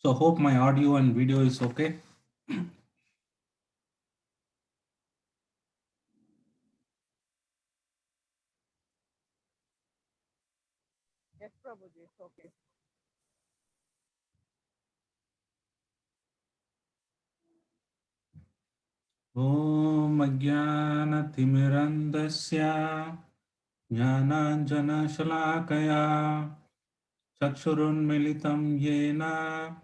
So hope my audio and video is okay. Yes, Prabhuji, it's okay. Om Ajnanathimirantasya Jnananjanashalakaya Chakshurunmilitam Yena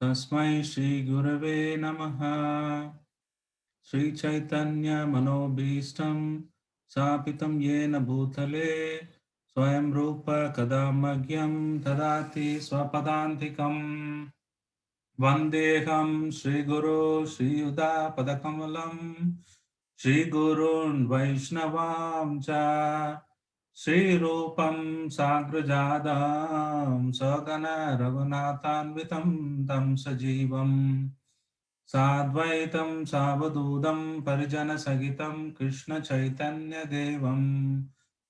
Tasmai Shri Gurave Namaha Shri Chaitanya Manobhishtam Sapitam Yena Bhutale Swayam Rupa Kadamagyam Tadati Swapadantikam Vandeham Shri Guru Shri Yuda Padakamalam Shri Gurun Vaishnavam Cha Shri Rupam Sagrajadam Sagana Raghunathanvitam Tam Sajivam Sadvaitam Savadudam Parijana Sagitam Krishna Chaitanya Devam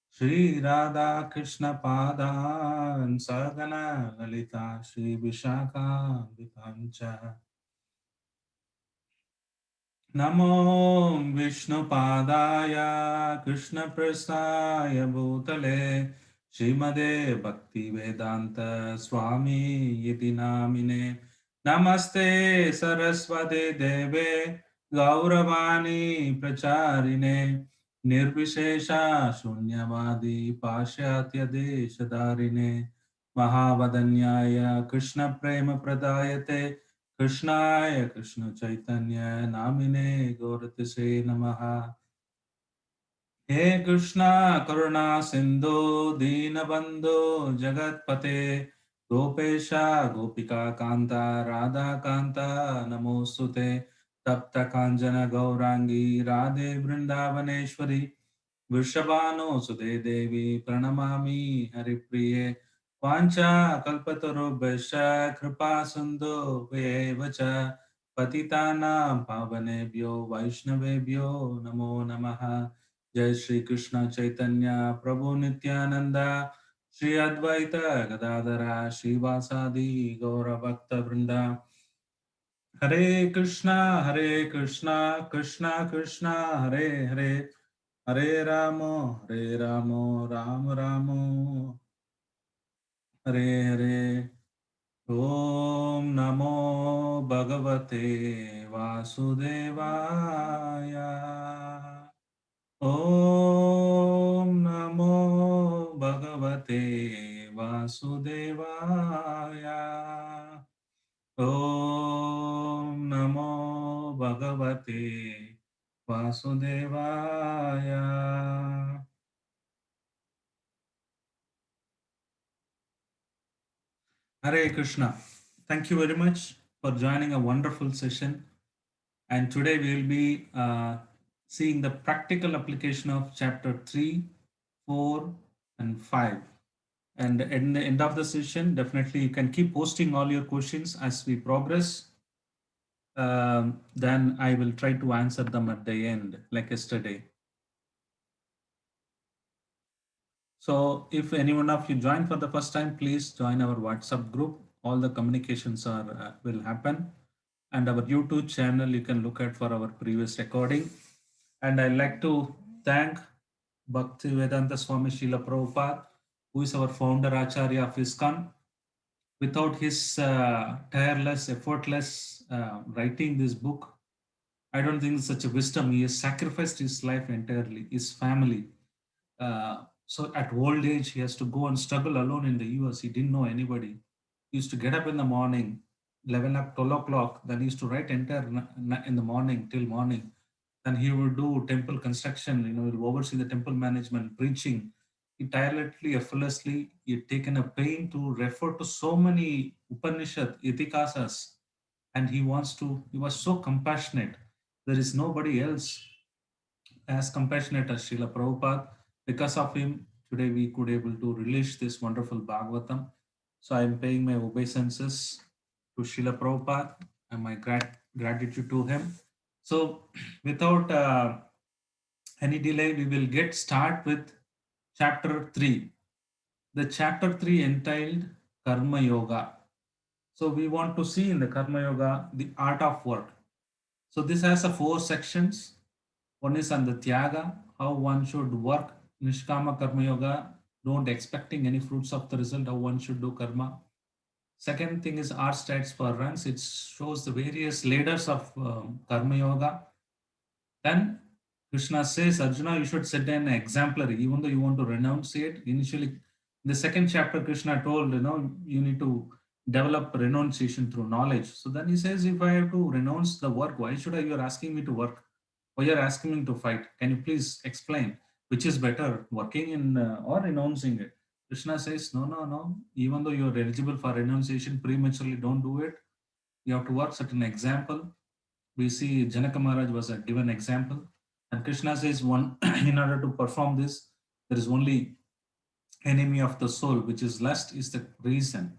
Shri Radha Krishna Padan Sagana Lalita Shri Vishaka Vipancha Namo Vishnupadaya Krishna Prasthaya Bhutale Srimade Bhakti Vedanta Swami Yiti Namine Namaste Saraswate Deve Gauravani Pracharine Nirvishesha Shunyavadi Pashyatya Deshadarine Mahavadanyaya Krishna Prema Pradayate कृष्णाय कृष्ण चैतन्य नामिने गौरतिसे नमः हे कृष्णा करुणा सिंधु दीनबंधु जगतपते गोपेशा गोपिका कांता राधा कांता नमोस्तुते तप्त कांचन गौरांगी राधे वृंदावनेश्वरी वृषभानुसुते देवी प्रणमामि हरिप्रिये वाञ्छा कल्पतरुभ्यश्च कृपा सिन्धुभ्येव च पतितानां पावनेभ्यो वैष्णवेभ्यो नमो नमः जय श्री कृष्ण चैतन्य प्रभु नित्यानंद श्री अद्वैत गदाधरा श्रीवासादि गौर भक्त वृंदा हरे कृष्णा कृष्णा कृष्णा हरे हरे हरे रामो राम राम हरे हरे ओम नमो भगवते वासुदेवाय ओम नमो भगवते वासुदेवाय ओम नमो भगवते वासुदेवाय Hare Krishna. Thank you very much for joining a wonderful session. And today we will be seeing the practical application of chapter 3, 4, and 5. And at the end of the session, definitely you can keep posting all your questions as we progress. Then I will try to answer them at the end, like yesterday. So if any one of you join for the first time, please join our WhatsApp group. All the communications are will happen. And our YouTube channel you can look at for our previous recording. And I'd like to thank Bhakti Vedanta Swami Srila Prabhupada, who is our founder Acharya of ISKCON. Without his tireless, effortless writing this book, I don't think such a wisdom. He has sacrificed his life entirely, his family. So at old age, he has to go and struggle alone in the US. He didn't know anybody. He used to get up in the morning, 11 o'clock, 12 o'clock. Then he used to write entire in the morning till morning. Then he would do temple construction, he will oversee the temple management, preaching. He tirelessly, effortlessly, he had taken a pain to refer to so many Upanishad, Itikasas, and he was so compassionate. There is nobody else as compassionate as Srila Prabhupada. Because of him, today we could able to release this wonderful Bhagavatam. So I am paying my obeisances to Srila Prabhupada and my gratitude to him. So without any delay, we will get start with chapter 3. The chapter 3 entitled Karma Yoga. So we want to see in the Karma Yoga the art of work. So this has a four sections. One is on the Tyaga, how one should work, Nishkama Karma Yoga, don't expecting any fruits of the result, how one should do karma. Second thing is art states for runs. It shows the various layers of Karma Yoga. Then Krishna says, Arjuna, you should set an exemplary, even though you want to renounce it. Initially, in the second chapter, Krishna told, you need to develop renunciation through knowledge. So then he says, if I have to renounce the work, why should I? You're asking me to work. Why you're asking me to fight? Can you please explain which is better, working in or renouncing it? Krishna says, no, no, no. Even though you're eligible for renunciation prematurely, don't do it. You have to work. Certain example. We see Janaka Maharaj was a given example. And Krishna says, one, in order to perform this, there is only enemy of the soul, which is lust, is the reason.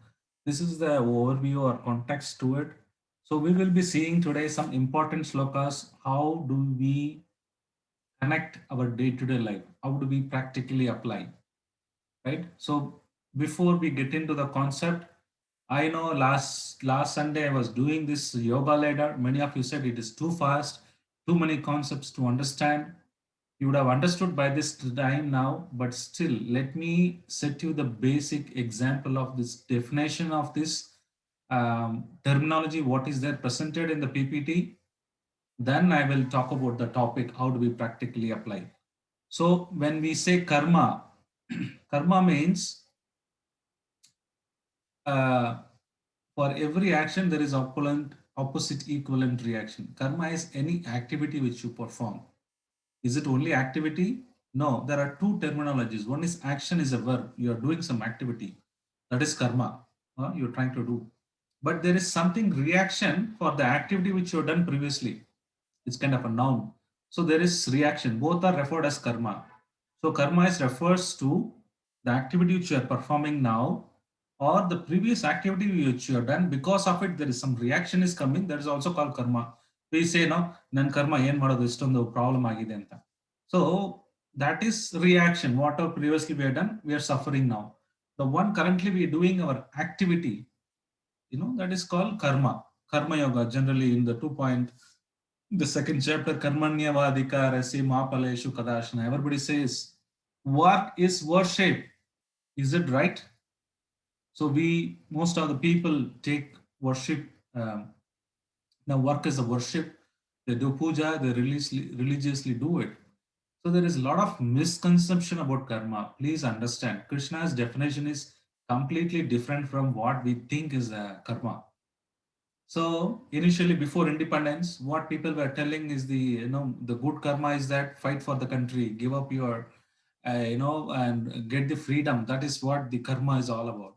This is the overview or context to it. So we will be seeing today some important slokas. How do we connect our day-to-day life? How do we practically apply? Right? So before we get into the concept, I know last Sunday I was doing this yoga ladder. Many of you said it is too fast, too many concepts to understand. You would have understood by this time now, but still, let me set you the basic example of this definition of this terminology, what is there presented in the PPT. Then I will talk about the topic, how do we practically apply. So when we say karma, karma means uh, for every action, there is opposite equivalent reaction. Karma is any activity which you perform. Is it only activity? No, there are two terminologies. One is action is a verb. You are doing some activity. That is karma. You're trying to do. But there is something reaction for the activity which you have done previously. It's kind of a noun. So there is reaction. Both are referred as karma. So karma is refers to the activity which you are performing now or the previous activity which you have done. Because of it, there is some reaction is coming. That is also called karma. We say, no, nan karma ಏನು ಮಾಡೋದು ಇಷ್ಟೊಂದು problem ಆಗಿದೆ ಅಂತ. So that is reaction. Whatever previously we have done, we are suffering now. The one currently we are doing our activity, that is called karma. Karma yoga, generally in the 2 point, the second chapter, karmanyavadikarasi mapaleshu kadashana. Everybody says work is worship. Is it right? So most of the people take worship. Now work is a worship. They do puja, they religiously do it. So there is a lot of misconception about karma. Please understand, Krishna's definition is completely different from what we think is karma. So initially, before independence, what people were telling is the good karma is that fight for the country, give up your, and get the freedom. That is what the karma is all about.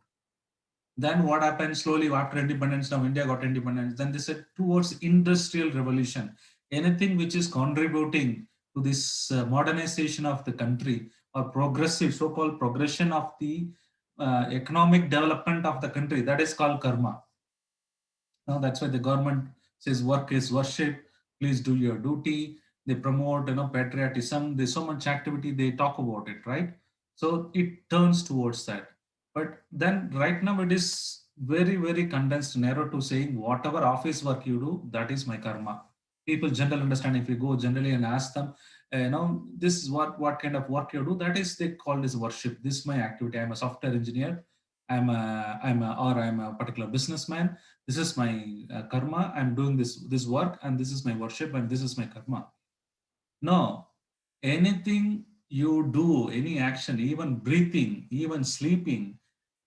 Then what happened slowly after independence? Now India got independence. Then they said towards industrial revolution, anything which is contributing to this modernization of the country or progressive, so-called progression of the economic development of the country, that is called karma. Now that's why the government says work is worship. Please do your duty. They promote, patriotism. There's so much activity. They talk about it, right? So it turns towards that. But then right now it is very, very condensed, narrow to saying whatever office work you do, that is my karma. People generally understand if you go generally and ask them, this is what kind of work you do, that is they call this worship. This is my activity. I'm a software engineer. I'm a particular businessman. This is my karma. I'm doing this work, and this is my worship, and this is my karma. No, anything you do, any action, even breathing, even sleeping,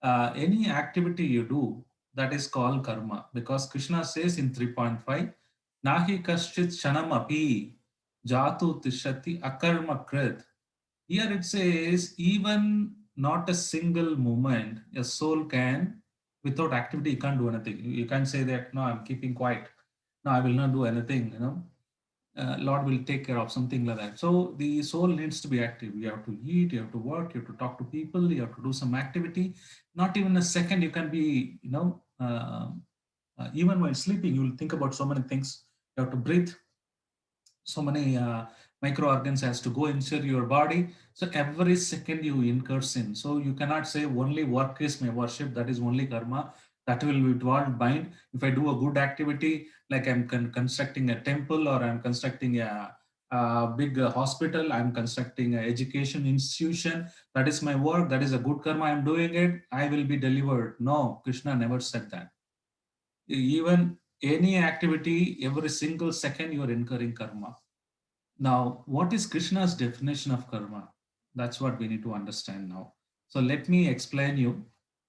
any activity you do, that is called karma. Because Krishna says in 3.5, Nahi kaschit shanam api jatu tishati akarma krit. Here it says, even not a single moment, a soul can, without activity, you can't do anything. You can't say that, no, I'm keeping quiet. No, I will not do anything, Lord will take care of something like that. So the soul needs to be active. You have to eat, you have to work, you have to talk to people, you have to do some activity. Not even a second you can be, even while sleeping, you will think about so many things. You have to breathe. So many microorgans has to go inside your body. So every second you incur sin. So you cannot say only work is my worship. That is only karma. That will it won't bind. If I do a good activity, like I'm constructing a temple, or I'm constructing a big hospital, I'm constructing an education institution, that is my work, that is a good karma, I'm doing it, I will be delivered. No, Krishna never said that. Even any activity, every single second you are incurring karma. Now, what is Krishna's definition of karma? That's what we need to understand now. So let me explain you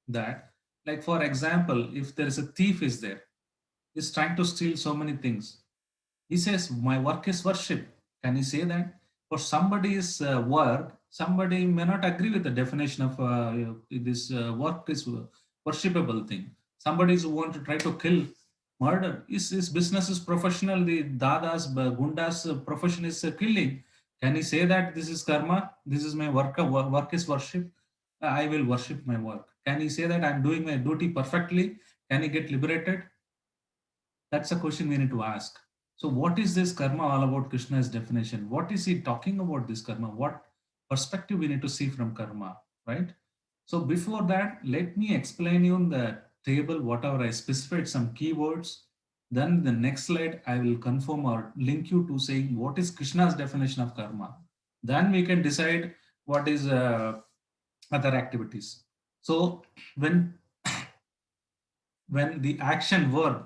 that. Like for example, if there is a thief is there, he's trying to steal so many things. He says, "My work is worship." Can he say that? For somebody's work, somebody may not agree with the definition of this work is worshipable thing. Somebody who want to try to kill, murder. His business is professional. The dadas, gundas profession is killing. Can he say that this is karma? This is my work. Work is worship. I will worship my work. Can he say that I'm doing my duty perfectly? Can he get liberated? That's a question we need to ask. So, what is this karma all about? Krishna's definition. What is he talking about this karma? What perspective we need to see from karma, right? So, before that, let me explain you in the table whatever I specified some keywords. Then the next slide, I will confirm or link you to saying what is Krishna's definition of karma. Then we can decide what is other activities. So, when when the action verb,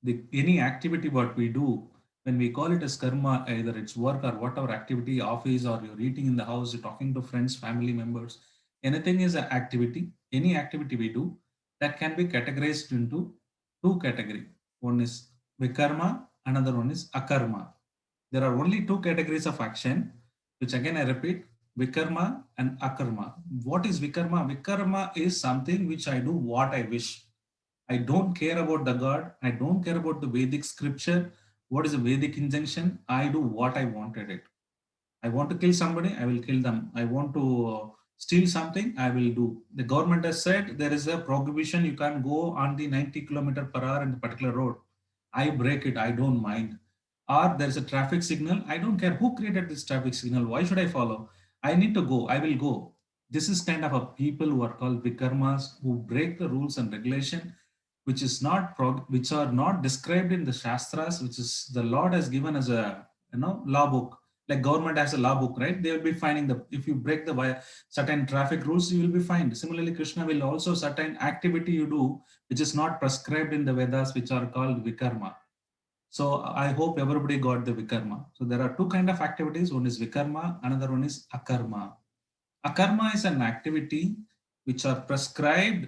the any activity what we do, when we call it as karma, either it's work or whatever activity, office, or you're eating in the house, you're talking to friends, family members, anything is an activity. Any activity we do, that can be categorized into two categories. One is vikarma, another one is akarma. There are only two categories of action, which again I repeat, vikarma and akarma. What is vikarma? Vikarma is something which I do what I wish. I don't care about the God. I don't care about the Vedic scripture. What is a Vedic injunction? I do what I wanted it. I want to kill somebody, I will kill them. I want to steal something, I will do. The government has said there is a prohibition, you can't go on the 90 km per hour in the particular road. I break it, I don't mind. Or there is a traffic signal, I don't care who created this traffic signal, why should I follow? I need to go, I will go. This is kind of a people who are called vikarmas, who break the rules and regulation, which is not which are not described in the shastras, which is the Lord has given as a law book. Like government has a law book, right? They will be finding the if you break the certain traffic rules, you will be fined. Similarly, Krishna will also certain activity you do which is not prescribed in the Vedas, which are called vikarma. So I hope everybody got the vikarma. So there are two kind of activities. One is vikarma, another one is akarma. Akarma is an activity which are prescribed.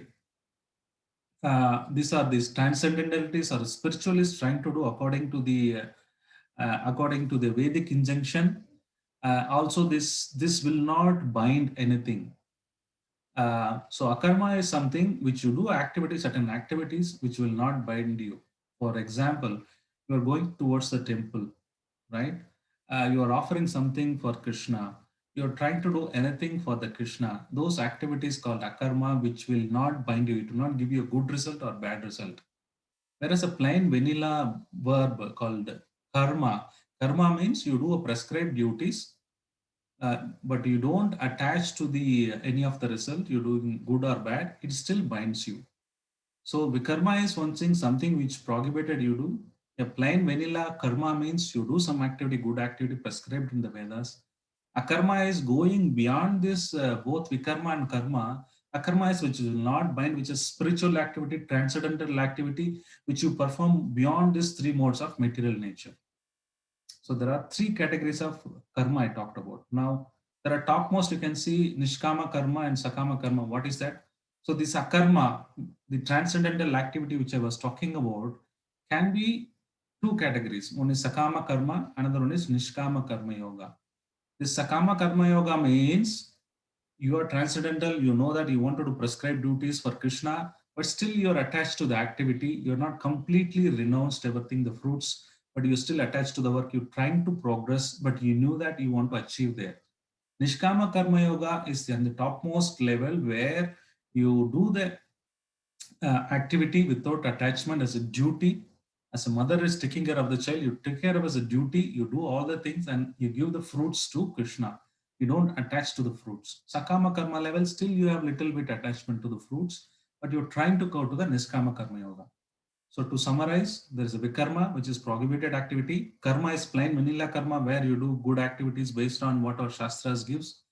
These are these transcendentalities or spiritualists trying to do according to the Vedic injunction. Also, this will not bind anything. So akarma is something which you do activities, certain activities which will not bind you. For example, you are going towards the temple, right? You are offering something for Krishna. You're trying to do anything for the Krishna. Those activities called akarma, which will not bind you. It will not give you a good result or bad result. Whereas a plain vanilla verb called karma, karma means you do a prescribed duties, but you don't attach to the any of the result. You're doing good or bad, it still binds you. So vikarma is one thing, something which prohibited you do. A plain vanilla karma means you do some activity, good activity prescribed in the Vedas. Akarma is going beyond this, both vikarma and karma. Akarma is which will not bind, which is spiritual activity, transcendental activity, which you perform beyond these three modes of material nature. So there are three categories of karma I talked about. Now, there are topmost, you can see Nishkama karma and Sakama karma. What is that? So this akarma, the transcendental activity which I was talking about, can be two categories. One is Sakama karma, another one is Nishkama karma yoga. This Sakama karma yoga means you are transcendental, you know that you want to do prescribed duties for Krishna, but still you're attached to the activity. You're not completely renounced everything, the fruits, but you're still attached to the work. You're trying to progress, but you knew that you want to achieve there. Nishkama Karma Yoga is on the topmost level where you do the activity without attachment as a duty. As a mother is taking care of the child, you take care of as a duty, you do all the things and you give the fruits to Krishna. You don't attach to the fruits. Sakama Karma level, still you have little bit attachment to the fruits, but you're trying to go to the Niskama Karma Yoga. So to summarize, there is a Vikarma, which is prohibited activity. Karma is plain vanilla karma, where you do good activities based on what our Shastras gives.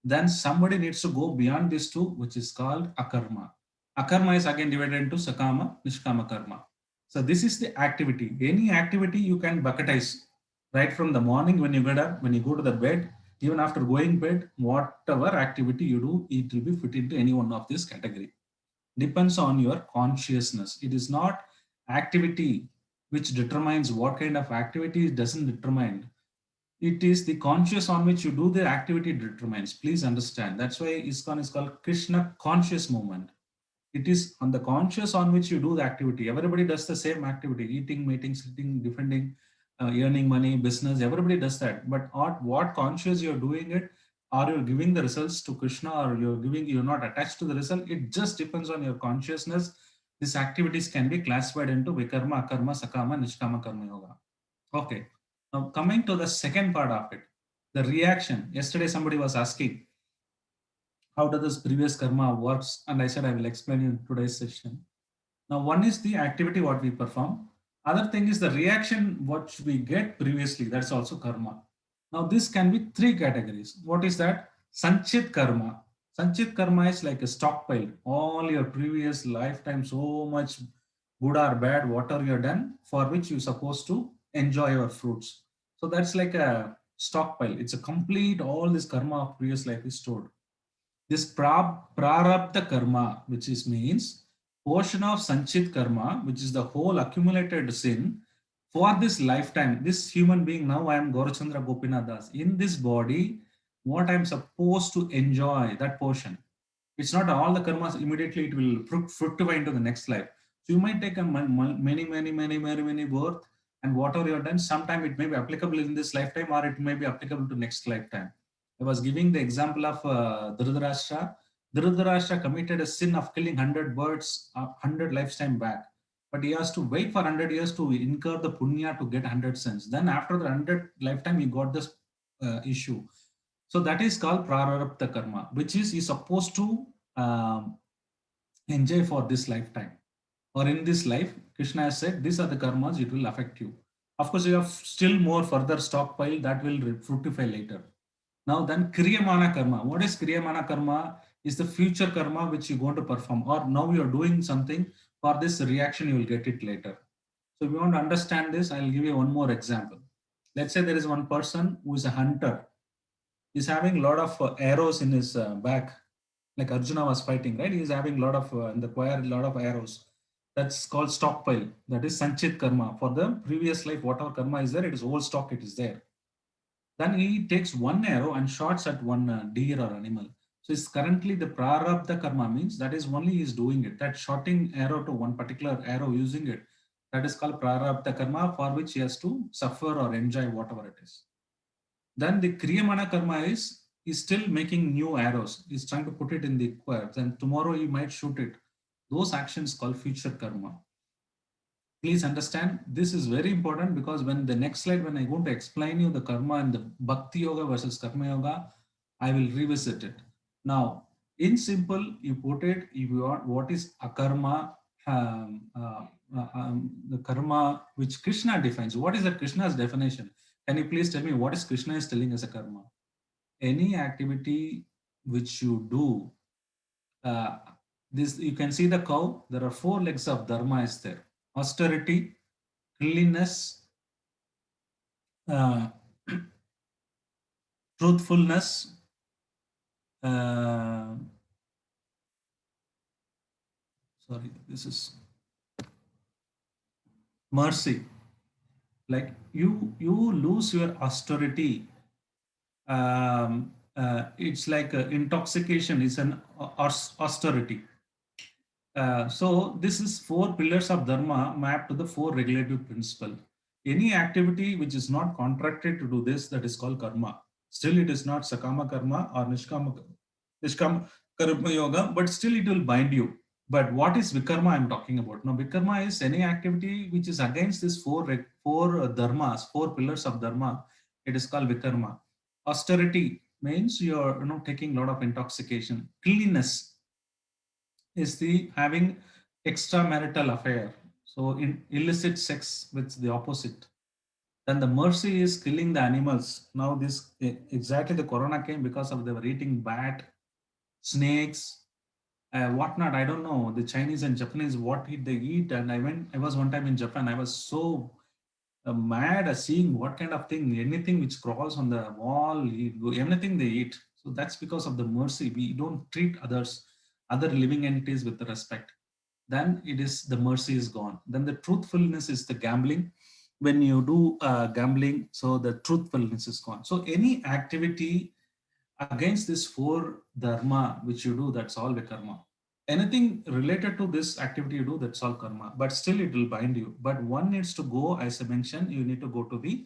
Then somebody needs to go beyond these two, which is called Akarma. Akarma is again divided into Sakama, Nishkama Karma. So this is the activity. Any activity you can bucketize right from the morning when you get up, when you go to the bed, even after going bed, whatever activity you do, it will be fit into any one of this category. Depends on your consciousness. It is not activity which determines what kind of activity. It doesn't determine. It is the conscious on which you do the activity determines. Please understand. That's why ISKCON is called Krishna conscious movement. It is on the conscious on which you do the activity. Everybody does the same activity: eating, mating, sleeping, defending, earning money, business. Everybody does that. But what conscious you're doing it, or you're giving the results to Krishna, or you're not attached to the result. It just depends on your consciousness. These activities can be classified into Vikarma, Akarma, Sakama, Nishkama Karma Yoga. Okay. Now coming to the second part of it, the reaction. Yesterday somebody was asking, how does this previous karma works? And I said, I will explain in today's session. Now, one is the activity what we perform. Other thing is the reaction what we get previously. That's also karma. Now, this can be three categories. What is that? Sanchit karma. Sanchit karma is like a stockpile. All your previous lifetime, so much good or bad, whatever you've done, for which you're supposed to enjoy your fruits. So that's like a stockpile. It's a complete, all this karma of previous life is stored. This prarabdha karma, which is means portion of sanchit karma, which is the whole accumulated sin for this lifetime. This human being, now I am Gaurachandra Gopinath Das. In this body, what I am supposed to enjoy, that portion. It's not all the karmas immediately it will fructify into the next life. So you might take a many birth, and whatever you have done, sometime it may be applicable in this lifetime, or it may be applicable to next lifetime. I was giving the example of Dhritarashtra. Dhritarashtra committed a sin of killing 100 birds, 100 lifetime back. But he has to wait for 100 years to incur the punya to get 100 sins. Then after the 100 lifetime, he got this issue. So that is called prarabdha karma, which is he's supposed to enjoy for this lifetime. Or in this life, Krishna has said, these are the karmas, it will affect you. Of course, you have still more further stockpile that will fructify later. Now then, Kriyamana karma. What is Kriyamana karma? Is the future karma which you're going to perform, or now you're doing something for this reaction, you will get it later. So if you want to understand this, I'll give you one more example. Let's say there is one person who is a hunter. He's having a lot of arrows in his back, like Arjuna was fighting, right? He's having a lot of, in the choir, a lot of arrows. That's called stockpile. That is Sanchit karma. For the previous life, whatever karma is there, it is whole stock, it is there. Then he takes one arrow and shots at one deer or animal. So it's currently the prarabdha karma, means that is only he is doing it. That shotting arrow to one particular arrow, using it, that is called prarabdha karma, for which he has to suffer or enjoy whatever it is. Then the Kriyamana karma is still making new arrows. He's trying to put it in the quiver. Then tomorrow he might shoot it. Those actions called future karma. Please understand, this is very important, because when the next slide, when I'm going to explain you the karma and the bhakti yoga versus karma yoga, I will revisit it. Now, in simple, you put it, if you want, what is akarma, the karma which Krishna defines. What is that Krishna's definition? Can you please tell me what is Krishna is telling as a karma? Any activity which you do, this you can see the cow, there are 4 legs of dharma is there: austerity, cleanliness, uh, truthfulness, sorry, this is mercy. Like you lose your austerity, it's like intoxication is an austerity. So this is 4 pillars of dharma mapped to the 4 regulative principle. Any activity which is not contracted to do this, that is called karma. Still, it is not sakama karma or nishkama karma yoga, but still it will bind you. But what is vikarma I'm talking about? Now, vikarma is any activity which is against these 4 dharmas, 4 pillars of dharma. It is called vikarma. Austerity means you're taking a lot of intoxication. Cleanliness, is the having extramarital affair. So in illicit sex with the opposite. Then the mercy is killing the animals. Now this exactly the corona came because of they were eating bat, snakes, whatnot. I don't know the Chinese and Japanese what did they eat. And I was one time in Japan. I was so mad at seeing what kind of thing, anything which crawls on the wall, anything they eat. So that's because of the mercy. We don't treat others, other living entities with respect. Then it is the mercy is gone. Then the truthfulness is the gambling. When you do gambling, so the truthfulness is gone. So any activity against this four dharma which you do, that's all the karma. Anything related to this activity you do, that's all karma, but still it will bind you. But one needs to go, as I mentioned, you need to go to the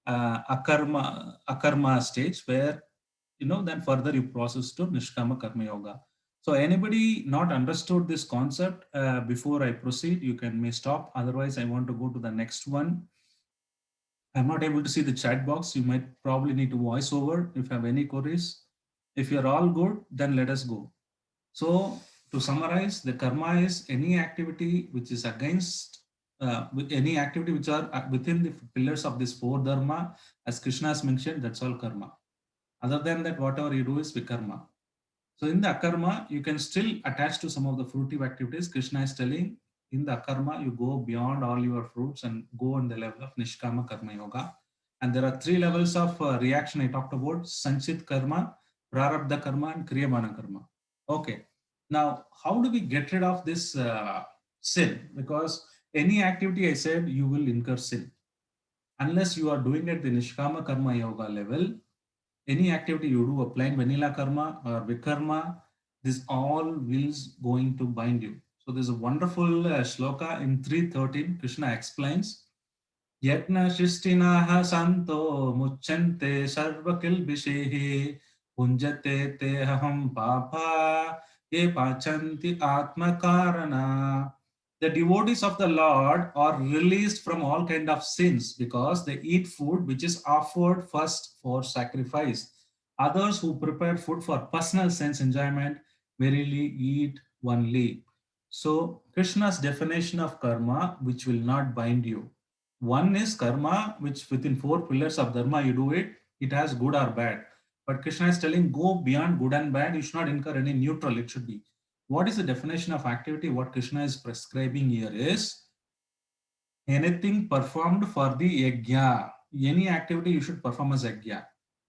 akarma stage where, then further you process to nishkama karma yoga. So anybody not understood this concept, before I proceed, you can may stop. Otherwise, I want to go to the next one. I'm not able to see the chat box. You might probably need to voice over if you have any queries. If you're all good, then let us go. So to summarize, the karma is any activity which is against, with any activity which are within the pillars of this four dharma, as Krishna has mentioned, that's all karma. Other than that, whatever you do is vikarma. So in the akarma, you can still attach to some of the fruitive activities. Krishna is telling in the akarma, you go beyond all your fruits and go on the level of nishkama karma yoga. And there are three levels of reaction I talked about: sanchit karma, prarabdha karma, and kriyamana karma. Okay. Now, how do we get rid of this sin? Because any activity I said, you will incur sin. Unless you are doing it the nishkama karma yoga level, any activity you do, a plain vanilla karma or vikarma, this all will going to bind you. So there's a wonderful shloka in 313. Krishna explains, Yajna Shishtinaha Santo Muchante Sarvakil Bishehi Punjate Te Haham Papa Ye Pachanti Atma Karana. The devotees of the Lord are released from all kind of sins because they eat food which is offered first for sacrifice. Others who prepare food for personal sense enjoyment verily eat only. So Krishna's definition of karma, which will not bind you. One is karma, which within four pillars of dharma you do it, it has good or bad. But Krishna is telling go beyond good and bad, you should not incur any neutral, it should be. What is the definition of activity? What Krishna is prescribing here is anything performed for the yajna. Any activity you should perform as yajna.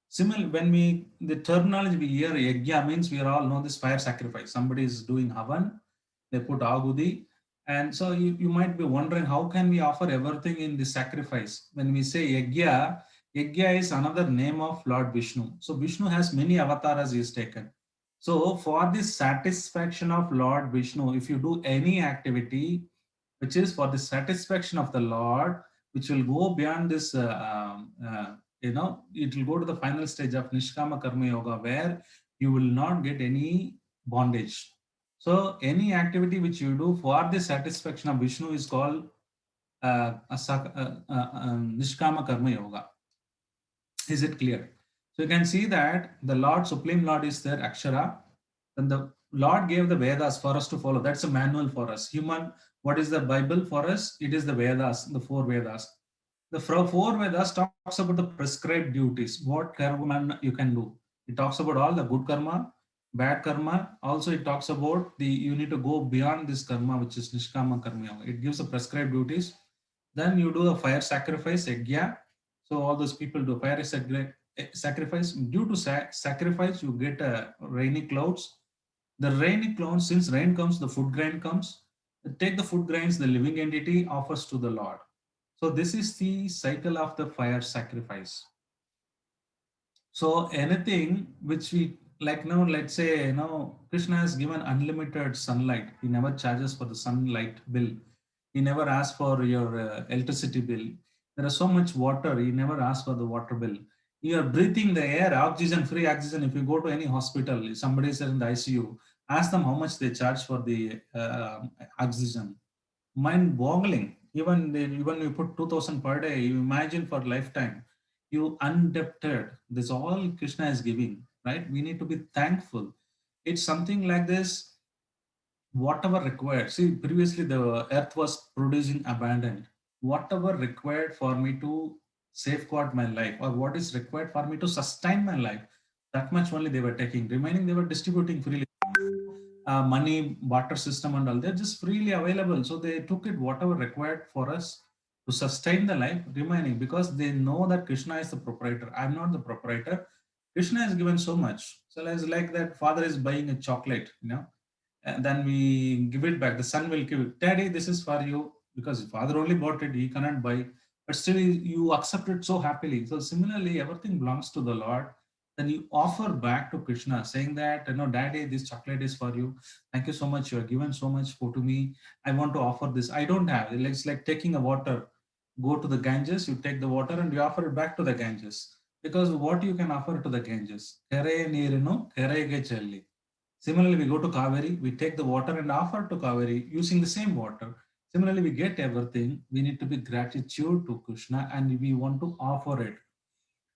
Similar, when the terminology we hear yajna means we are all know this fire sacrifice. Somebody is doing havan, they put agudi, and so you might be wondering how can we offer everything in the sacrifice? When we say yajna, yajna is another name of Lord Vishnu. So Vishnu has many avatars he is taken. So for the satisfaction of Lord Vishnu, if you do any activity which is for the satisfaction of the Lord, which will go beyond this, it will go to the final stage of Nishkama Karma Yoga where you will not get any bondage. So any activity which you do for the satisfaction of Vishnu is called Nishkama Karma Yoga. Is it clear? So you can see that the Lord, Supreme Lord is there, Akshara. Then the Lord gave the Vedas for us to follow. That's a manual for us. Human, what is the Bible for us? It is the Vedas, the four Vedas. The four Vedas talks about the prescribed duties, what karma you can do. It talks about all the good karma, bad karma. Also, it talks about you need to go beyond this karma, which is Nishkama Karma. It gives the prescribed duties. Then you do a fire sacrifice, yajna. So all those people do fire sacrifice. Due to sacrifice, you get rainy clouds. The rainy clouds, since rain comes, the food grain comes. Take the food grains, the living entity offers to the Lord. So this is the cycle of the fire sacrifice. So anything which we like now, let's say, Krishna has given unlimited sunlight. He never charges for the sunlight bill. He never asks for your electricity bill. There is so much water. He never asks for the water bill. You are breathing the air, oxygen, free oxygen. If you go to any hospital, if somebody is in the ICU, ask them how much they charge for the oxygen. Mind-boggling. Even you put 2,000 per day, you imagine for lifetime you undebted. This all Krishna is giving, right? We need to be thankful. It's something like this. whatever required. See, previously the earth was producing abundant. Whatever required for me to safeguard my life, or what is required for me to sustain my life, that much only they were taking. Remaining they were distributing freely. Money, barter system and all, they're just freely available. So they took it whatever required for us to sustain the life remaining, because they know that Krishna is the proprietor. I'm not the proprietor. Krishna has given so much. So it's like that father is buying a chocolate, and then we give it back. The son will give it. Daddy, this is for you, because father only bought it. He cannot buy, but still you accept it so happily. So similarly, everything belongs to the Lord. Then you offer back to Krishna, saying that, Daddy, this chocolate is for you. Thank you so much. You have given so much for to me. I want to offer this. I don't have. It's like taking a water. Go to the Ganges. You take the water and you offer it back to the Ganges. Because what you can offer to the Ganges? Kere neerinu kerege chelli. Similarly, we go to Kaveri, we take the water and offer to Kaveri using the same water. Similarly, we get everything. We need to be gratitude to Krishna and we want to offer it.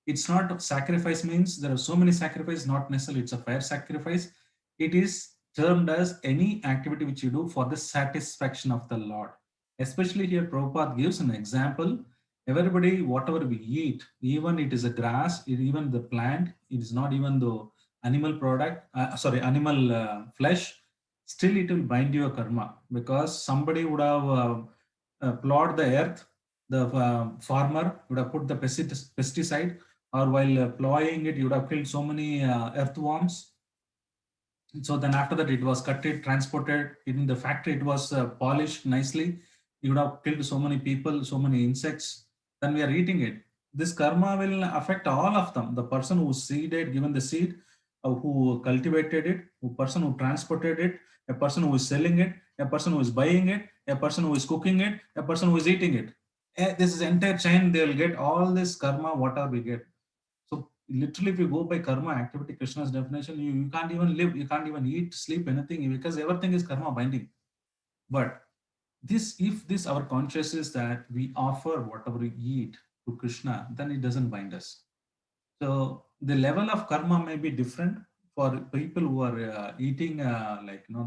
It's not sacrifice, means there are so many sacrifices, not necessarily it's a fair sacrifice. It is termed as any activity which you do for the satisfaction of the Lord. Especially here, Prabhupada gives an example. Everybody, whatever we eat, even it is a grass, even the plant, it is not even the animal product, animal flesh, still it will bind you a karma, because somebody would have plowed the earth, the farmer would have put the pesticide, or while plowing it, you would have killed so many earthworms. So then after that, it was cutted, transported in the factory, it was polished nicely. You would have killed so many people, so many insects. Then we are eating it. This karma will affect all of them. The person who seeded, given the seed, who cultivated it, a person who transported it, a person who is selling it, a person who is buying it, a person who is cooking it, a person who is eating it. This is entire chain. They will get all this karma, whatever we get. So literally, if you go by karma activity, Krishna's definition, you can't even live, you can't even eat, sleep, anything, because everything is karma binding. But if this our conscious is that we offer whatever we eat to Krishna, then it doesn't bind us. So the level of karma may be different for people who are eating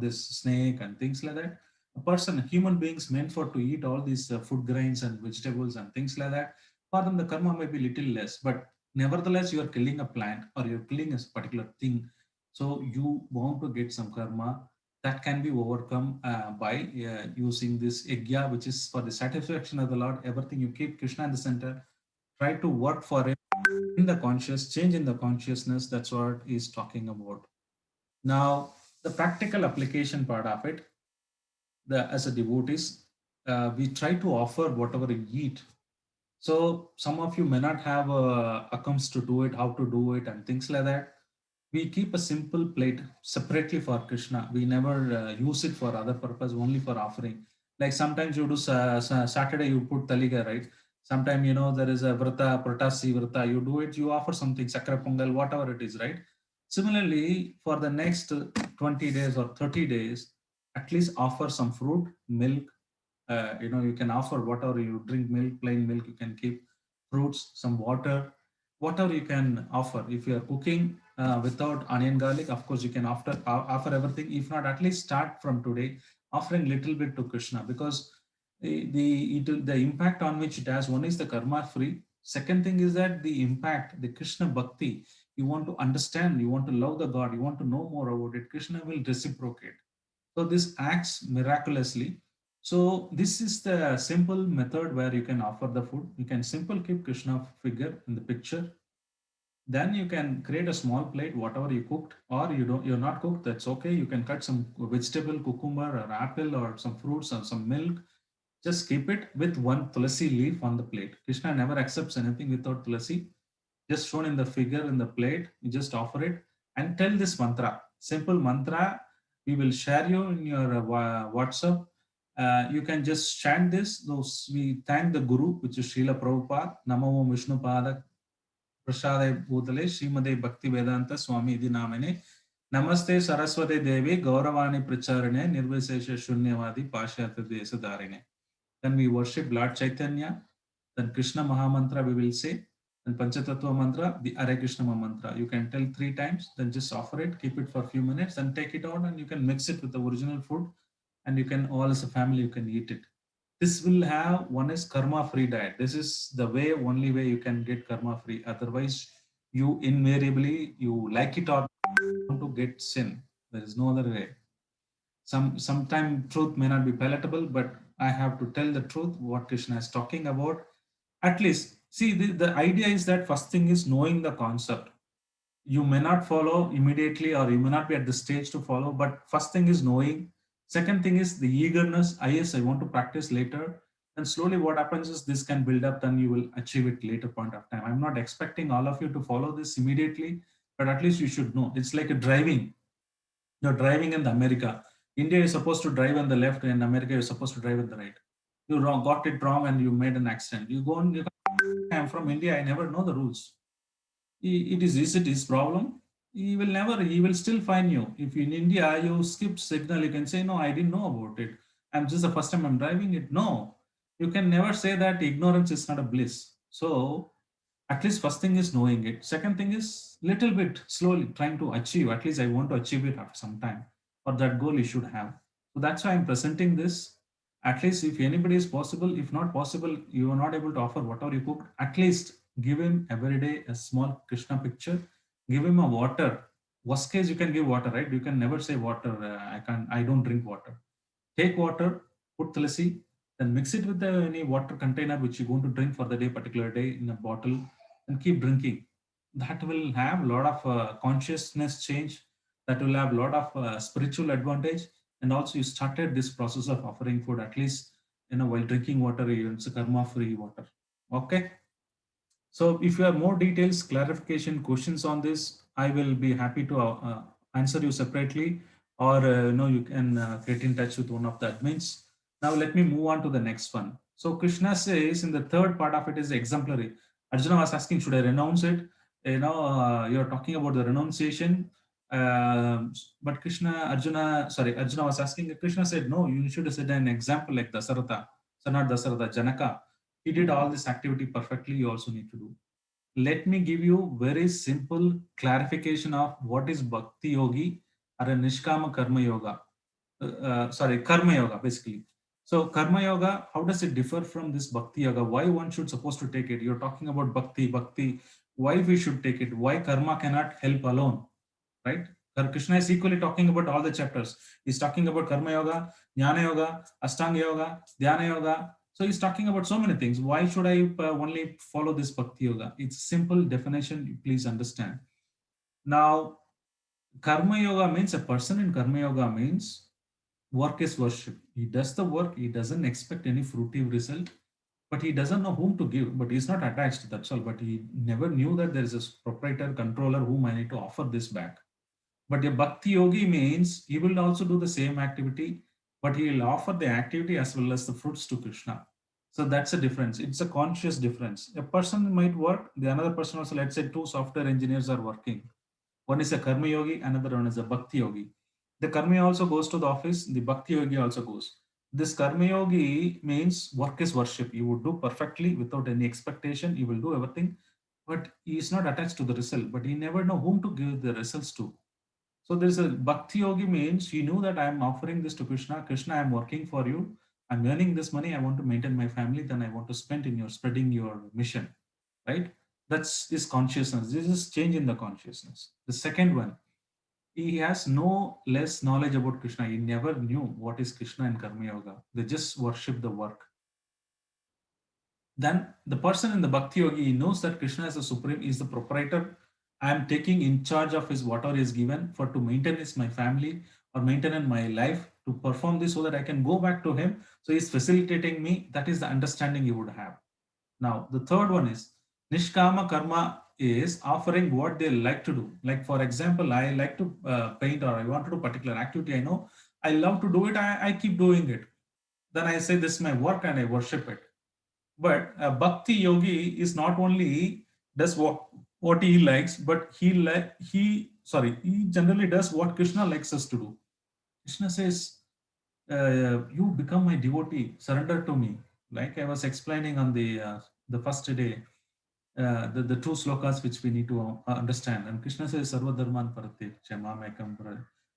this snake and things like that. A person, human beings meant for to eat all these food grains and vegetables and things like that. For them, the karma may be little less, but nevertheless, you are killing a plant or you're killing a particular thing. So you want to get some karma that can be overcome by using this yajna, which is for the satisfaction of the Lord. Everything you keep Krishna in the center, try to work for it in the conscious, change in the consciousness. That's what he's talking about. Now, the practical application part of it, as a devotees, we try to offer whatever we eat. So some of you may not have accounts to do it, how to do it, and things like that. We keep a simple plate separately for Krishna. We never use it for other purpose, only for offering. Like sometimes you do Saturday, you put taliga, right? Sometimes, there is a vrata, pratasi vrata, you do it, you offer something, sakra pongal, whatever it is, right? Similarly, for the next 20 days or 30 days, at least offer some fruit, milk. You can offer whatever you drink, milk, plain milk, you can keep fruits, some water, whatever you can offer. If you are cooking without onion garlic, of course you can offer everything. If not, at least start from today offering little bit to Krishna, because the impact on which it has, one is the karma free. Second thing is that the impact, the Krishna bhakti, you want to understand, you want to love the God, you want to know more about it, Krishna will reciprocate. So this acts miraculously. So this is the simple method where you can offer the food. You can simple keep Krishna figure in the picture. Then you can create a small plate, whatever you cooked, or you're not cooked, that's okay. You can cut some vegetable, cucumber or apple or some fruits or some milk. Just keep it with one tulasi leaf on the plate. Krishna never accepts anything without tulasi. Just shown in the figure in the plate, you just offer it and tell this mantra. Simple mantra. We will share you in your WhatsApp. You can just chant this. We thank the Guru, which is Srila Prabhupada. Namo Vishnu Pada Prasade Bhutale Srimade Bhakti Vedanta Swami Idi Namane. Namaste Saraswati Devi Gauravani Pracharane Nirvishesha Shunyavadi Pashyata Desa Dharine. Then we worship Lord Chaitanya. Then Krishna Mahamantra we will say. And Panchatattva mantra, the Hare Krishna mantra. You can tell 3 times, then just offer it, keep it for a few minutes, and take it out, and you can mix it with the original food. and you can all as a family you can eat it. This will have one is karma free diet. This is the way, only way you can get karma free. Otherwise, you invariably, you like it or want to get sin. There is no other way. Sometime truth may not be palatable, but I have to tell the truth what Krishna is talking about. At least see, the idea is that first thing is knowing the concept. You may not follow immediately, or you may not be at the stage to follow, but first thing is knowing. Second thing is the eagerness. Yes, I want to practice later. And slowly what happens is this can build up, then you will achieve it later point of time. I'm not expecting all of you to follow this immediately, but at least you should know. It's like a driving. You're driving in the America. India is supposed to drive on the left, and America is supposed to drive on the right. You wrong, got it wrong, and you made an accident. You go and you come, I'm from India, I never know the rules. Is it his problem? He will still fine you. If in India you skip signal, you can say, no, I didn't know about it. I'm just the first time I'm driving it. No, you can never say that ignorance is not a bliss. So at least first thing is knowing it. Second thing is little bit slowly trying to achieve. At least I want to achieve it after some time. For that goal you should have. So that's why I'm presenting this. At least if anybody is possible, if not possible, you are not able to offer whatever you cooked, at least give him every day a small Krishna picture. Give him a water. Worst case, you can give water, right? You can never say water. I don't drink water. Take water, put tulsi, then mix it with any water container which you're going to drink for the day, particular day, in a bottle, and keep drinking. That will have a lot of consciousness change. That will have a lot of spiritual advantage. And also, you started this process of offering food, at least, while drinking water, it's a karma-free water. Okay. So if you have more details, clarification, questions on this, I will be happy to answer you separately, or you can get in touch with one of the admins. Now let me move on to the next one. So Krishna says in the third part of it is exemplary. Arjuna was asking, should I renounce it? You're talking about the renunciation. But Arjuna was asking, Krishna said, no, you should set an example like Dasaratha, so not Dasaratha, Janaka. He did all this activity perfectly. You also need to do. Let me give you very simple clarification of what is Bhakti Yogi or a Nishkama Karma Yoga. Karma Yoga basically. So Karma Yoga, how does it differ from this Bhakti Yoga? Why one should supposed to take it? You're talking about Bhakti. Why we should take it? Why karma cannot help alone? Right? Krishna is equally talking about all the chapters. He's talking about Karma Yoga, Jnana Yoga, Ashtanga Yoga, Dhyana Yoga. So he's talking about so many things. Why should I only follow this Bhakti Yoga? It's simple definition. Please understand. Now, Karma Yoga means a person in Karma Yoga means work is worship. He does the work. He doesn't expect any fruitive result, but he doesn't know whom to give. But he's not attached. That's all. But he never knew that there is a proprietor, controller whom I need to offer this back. But a Bhakti Yogi means he will also do the same activity, but he will offer the activity as well as the fruits to Krishna. So that's a difference. It's a conscious difference. A person might work, the another person also, let's say two software engineers are working. One is a Karma Yogi, another one is a Bhakti Yogi. The Karma also goes to the office, the Bhakti Yogi also goes. This Karma Yogi means work is worship. You would do perfectly without any expectation. You will do everything, but he is not attached to the result, but he never know whom to give the results to. So there's a Bhakti Yogi means you know that I'm offering this to Krishna. Krishna, I'm working for you. I'm earning this money. I want to maintain my family. Then I want to spend in your spreading your mission, right? That's this consciousness. This is change in the consciousness. The second one, he has no less knowledge about Krishna. He never knew what is Krishna and Karma Yoga. They just worship the work. Then the person in the Bhakti Yogi, he knows that Krishna is the supreme, is the proprietor. I am taking in charge of his whatever is given for to maintain his my family or maintain my life to perform this so that I can go back to him. So he's facilitating me. That is the understanding you would have. Now the third one is Nishkama Karma is offering what they like to do. Like for example, I like to paint or I want to do particular activity. I know I love to do it. I keep doing it. Then I say this is my work and I worship it. But a Bhakti Yogi is not only does what he likes, but he generally does what Krishna likes us to do. Krishna says, "You become my devotee, surrender to me." Like I was explaining on the first day, the two slokas which we need to understand. And Krishna says, "Sarva dharman paratya mamekam."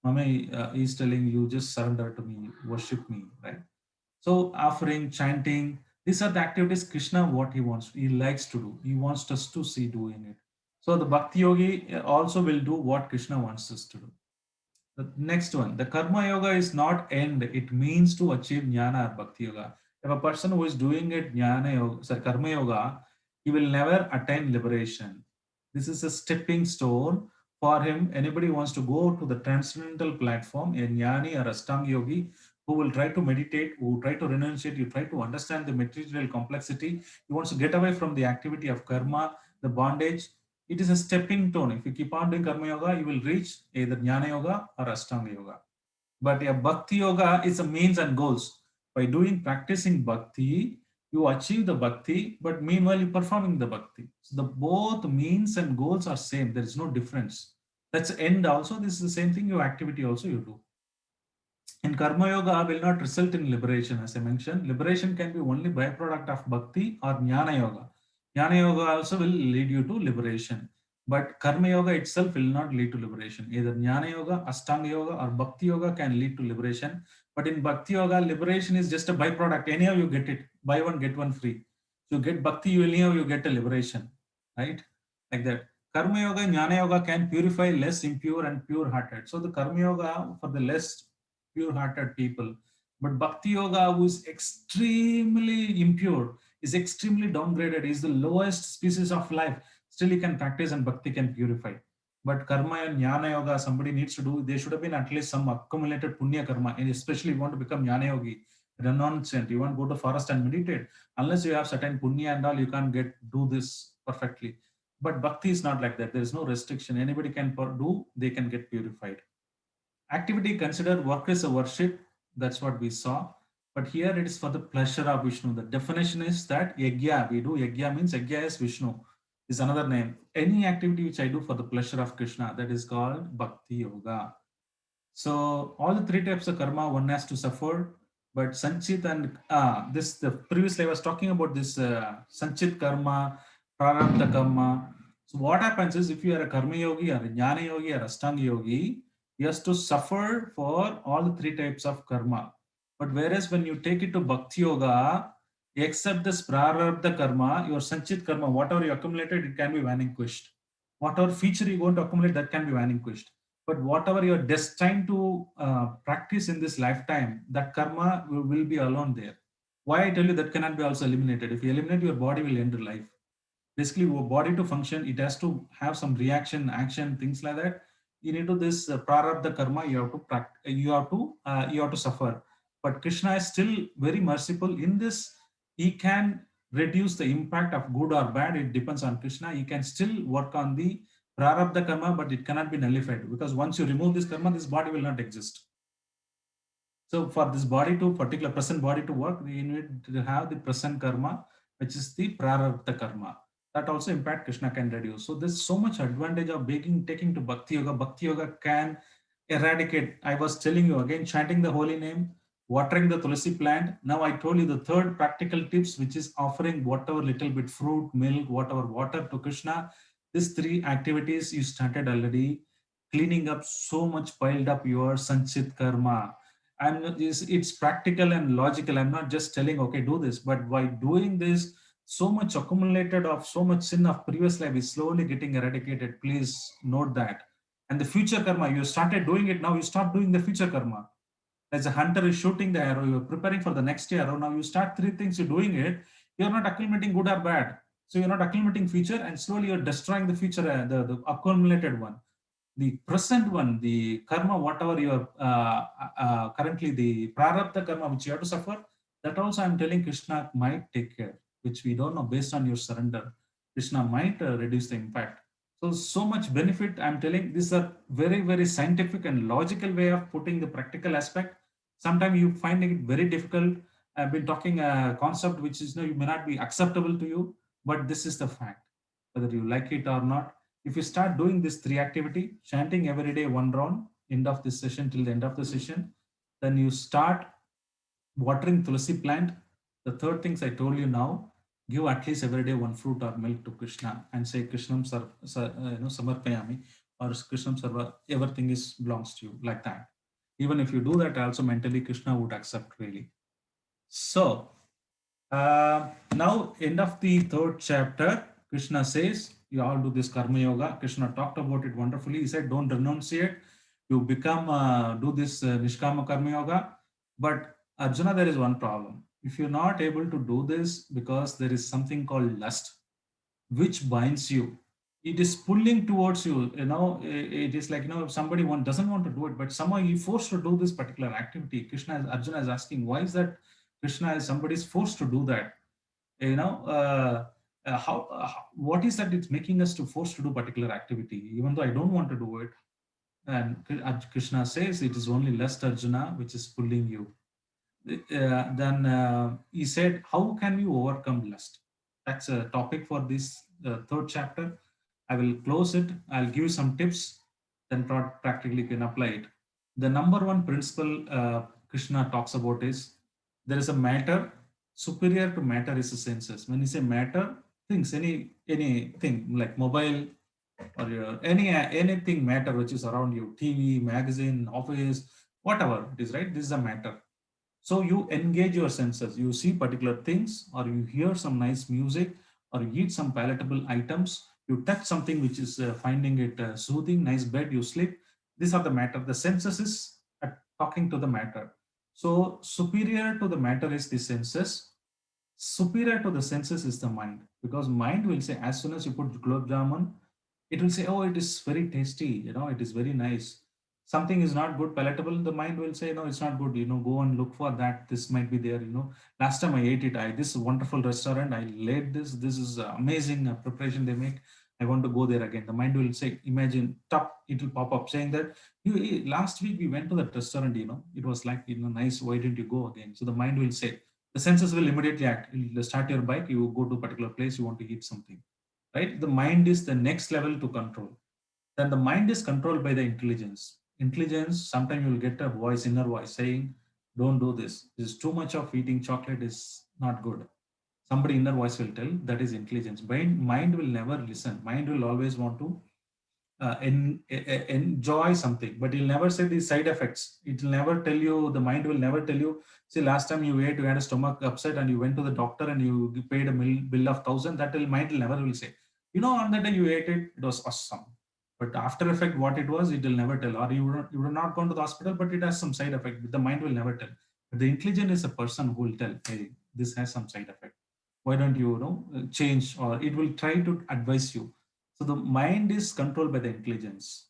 Mame is telling you, just surrender to me, worship me, right? So offering, chanting, these are the activities Krishna what he wants. He likes to do. He wants us to see doing it. So the Bhakti Yogi also will do what Krishna wants us to do. The next one, the Karma Yoga is not end. It means to achieve Jnana or Bhakti Yoga. If a person who is doing it Jnana Yoga, sorry, Karma Yoga, he will never attain liberation. This is a stepping stone for him. Anybody wants to go to the transcendental platform, a Jnani or Astanga Yogi, who will try to meditate, who try to renunciate, you try to understand the material complexity. He wants to get away from the activity of karma, the bondage. It is a stepping stone. If you keep on doing karma yoga, you will reach either jnana yoga or ashtanga yoga. But a bhakti yoga is a means and goals. By doing practicing bhakti, you achieve the bhakti, but meanwhile you performing the bhakti. So the both means and goals are same. There is no difference. That's end also. This is the same thing. Your activity also you do. And karma yoga will not result in liberation, as I mentioned. Liberation can be only byproduct of bhakti or jnana yoga. Jnana yoga also will lead you to liberation, but karma yoga itself will not lead to liberation. Either jnana yoga, ashtanga yoga, or bhakti yoga can lead to liberation. But in bhakti yoga, liberation is just a byproduct. Anyhow, you get it. Buy one get one free. So you get bhakti, you anyhow you get a liberation, right? Like that. Karma yoga, jnana yoga can purify less impure and pure-hearted. So the karma yoga for the less pure-hearted people. But Bhakti Yoga, who is extremely impure, is extremely downgraded, is the lowest species of life. Still, he can practice and Bhakti can purify. But Karma and Jnana Yoga, somebody needs to do. There should have been at least some accumulated Punya Karma. And especially if you want to become Jnana Yogi, renunciant, you want to go to forest and meditate. Unless you have certain Punya and all, you can't do this perfectly. But Bhakti is not like that. There is no restriction. Anybody can do, they can get purified. Activity considered work is a worship. That's what we saw. But here it is for the pleasure of Vishnu. The definition is that yagya, we do yagya means yagya is Vishnu, is another name. Any activity which I do for the pleasure of Krishna, that is called Bhakti Yoga. So all the three types of karma one has to suffer. But Sanchit and this the previously I was talking about this Sanchit karma, Prarabdha karma. So what happens is if you are a karma yogi or a jnana yogi or Ashtanga yogi, he has to suffer for all the three types of karma. But whereas when you take it to Bhakti Yoga, except this Prarabdha karma, your Sanchit karma, whatever you accumulated, it can be vanquished. Whatever feature you going to accumulate, that can be vanquished. But whatever you're destined to practice in this lifetime, that karma will be alone there. Why I tell you that cannot be also eliminated. If you eliminate, your body will end life. Basically, your body to function, it has to have some reaction, action, things like that. You need to this prarabdha karma. You have to practice. You have to suffer. But Krishna is still very merciful in this. He can reduce the impact of good or bad. It depends on Krishna. He can still work on the prarabdha karma, but it cannot be nullified because once you remove this karma, this body will not exist. So for this body to particular present body to work, we need to have the present karma, which is the prarabdha karma. That also impact Krishna can reduce. So there's so much advantage of taking to Bhakti Yoga. Bhakti Yoga can eradicate. I was telling you again, chanting the holy name, watering the tulsi plant. Now I told you the third practical tips, which is offering whatever little bit fruit, milk, whatever water to Krishna. These three activities you started already, cleaning up so much piled up your Sanchit karma. It's practical and logical. I'm not just telling, okay, do this, but by doing this, so much accumulated of so much sin of previous life is slowly getting eradicated. Please note that. And the future karma, you started doing it, now you start doing the future karma. As a hunter is shooting the arrow, you're preparing for the next arrow. Now you start three things, you're doing it, you're not accumulating good or bad. So you're not accumulating future, and slowly you're destroying the future, the accumulated one. The present one, the karma, whatever you are currently the prarabdha karma which you have to suffer, that also I'm telling Krishna might take care, which we don't know based on your surrender. Krishna might reduce the impact. So much benefit. I'm telling these are very, very scientific and logical way of putting the practical aspect. Sometimes you find it very difficult. I've been talking a concept which is, you may not be acceptable to you, but this is the fact, whether you like it or not. If you start doing this three activity, chanting every day one round, end of this session till the end of the session, then you start watering tulsi plant. The third things I told you now, give at least every day one fruit or milk to Krishna and say Krishnam samarpayami. or Krishna Sarva, everything is belongs to you, like that. Even if you do that, also mentally Krishna would accept really. So now, end of the third chapter, Krishna says, you all do this karma yoga. Krishna talked about it wonderfully. He said, don't renunciate. You become, do this Nishkama karma yoga. But Arjuna, there is one problem. If you're not able to do this because there is something called lust, which binds you, it is pulling towards you. It is like, if somebody doesn't want to do it, but somehow you forced to do this particular activity. Arjuna is asking, why is that? Krishna is somebody is forced to do that. What is that it's making us to force to do particular activity even though I don't want to do it? And Krishna says it is only lust, Arjuna, which is pulling you. Then he said, how can we overcome lust? That's a topic for this third chapter. I will close it. I'll give you some tips, then practically can apply it. The number one principle Krishna talks about is there is a matter superior to matter is the senses. When you say matter, things, anything like mobile or anything matter which is around you, TV, magazine, office, whatever it is, right? This is a matter. So you engage your senses. You see particular things, or you hear some nice music, or you eat some palatable items. You touch something which is finding it soothing, nice bed, you sleep. These are the matter. The senses is talking to the matter. So superior to the matter is the senses. Superior to the senses is the mind, because mind will say as soon as you put gulab jamun, it will say, oh, it is very tasty, it is very nice. Something is not good, palatable, the mind will say, no, it's not good, go and look for that. This might be there, last time I ate it, this wonderful restaurant, I laid this is amazing preparation they make. I want to go there again. The mind will say, imagine, top, it will pop up saying that last week we went to that restaurant, it was like, nice. Why didn't you go again? So the mind will say, the senses will immediately act. You'll start your bike, you go to a particular place, you want to eat something, right? The mind is the next level to control. Then the mind is controlled by the intelligence. Intelligence, sometimes you'll get a voice, inner voice saying, don't do this. This is too much of eating chocolate is not good. Somebody inner voice will tell, that is intelligence. Mind will never listen. Mind will always want to enjoy something, but he'll never say the side effects. It will never tell you, the mind will never tell you, see, last time you ate, you had a stomach upset and you went to the doctor and you paid a bill of 1,000. That will mind will never will say, on the day you ate it, it was awesome. But after effect, what it was, it will never tell. Or you would not gone to the hospital, but it has some side effect. But the mind will never tell. But the intelligent is a person who will tell, hey, this has some side effect. Why don't change? Or it will try to advise you. So the mind is controlled by the intelligence.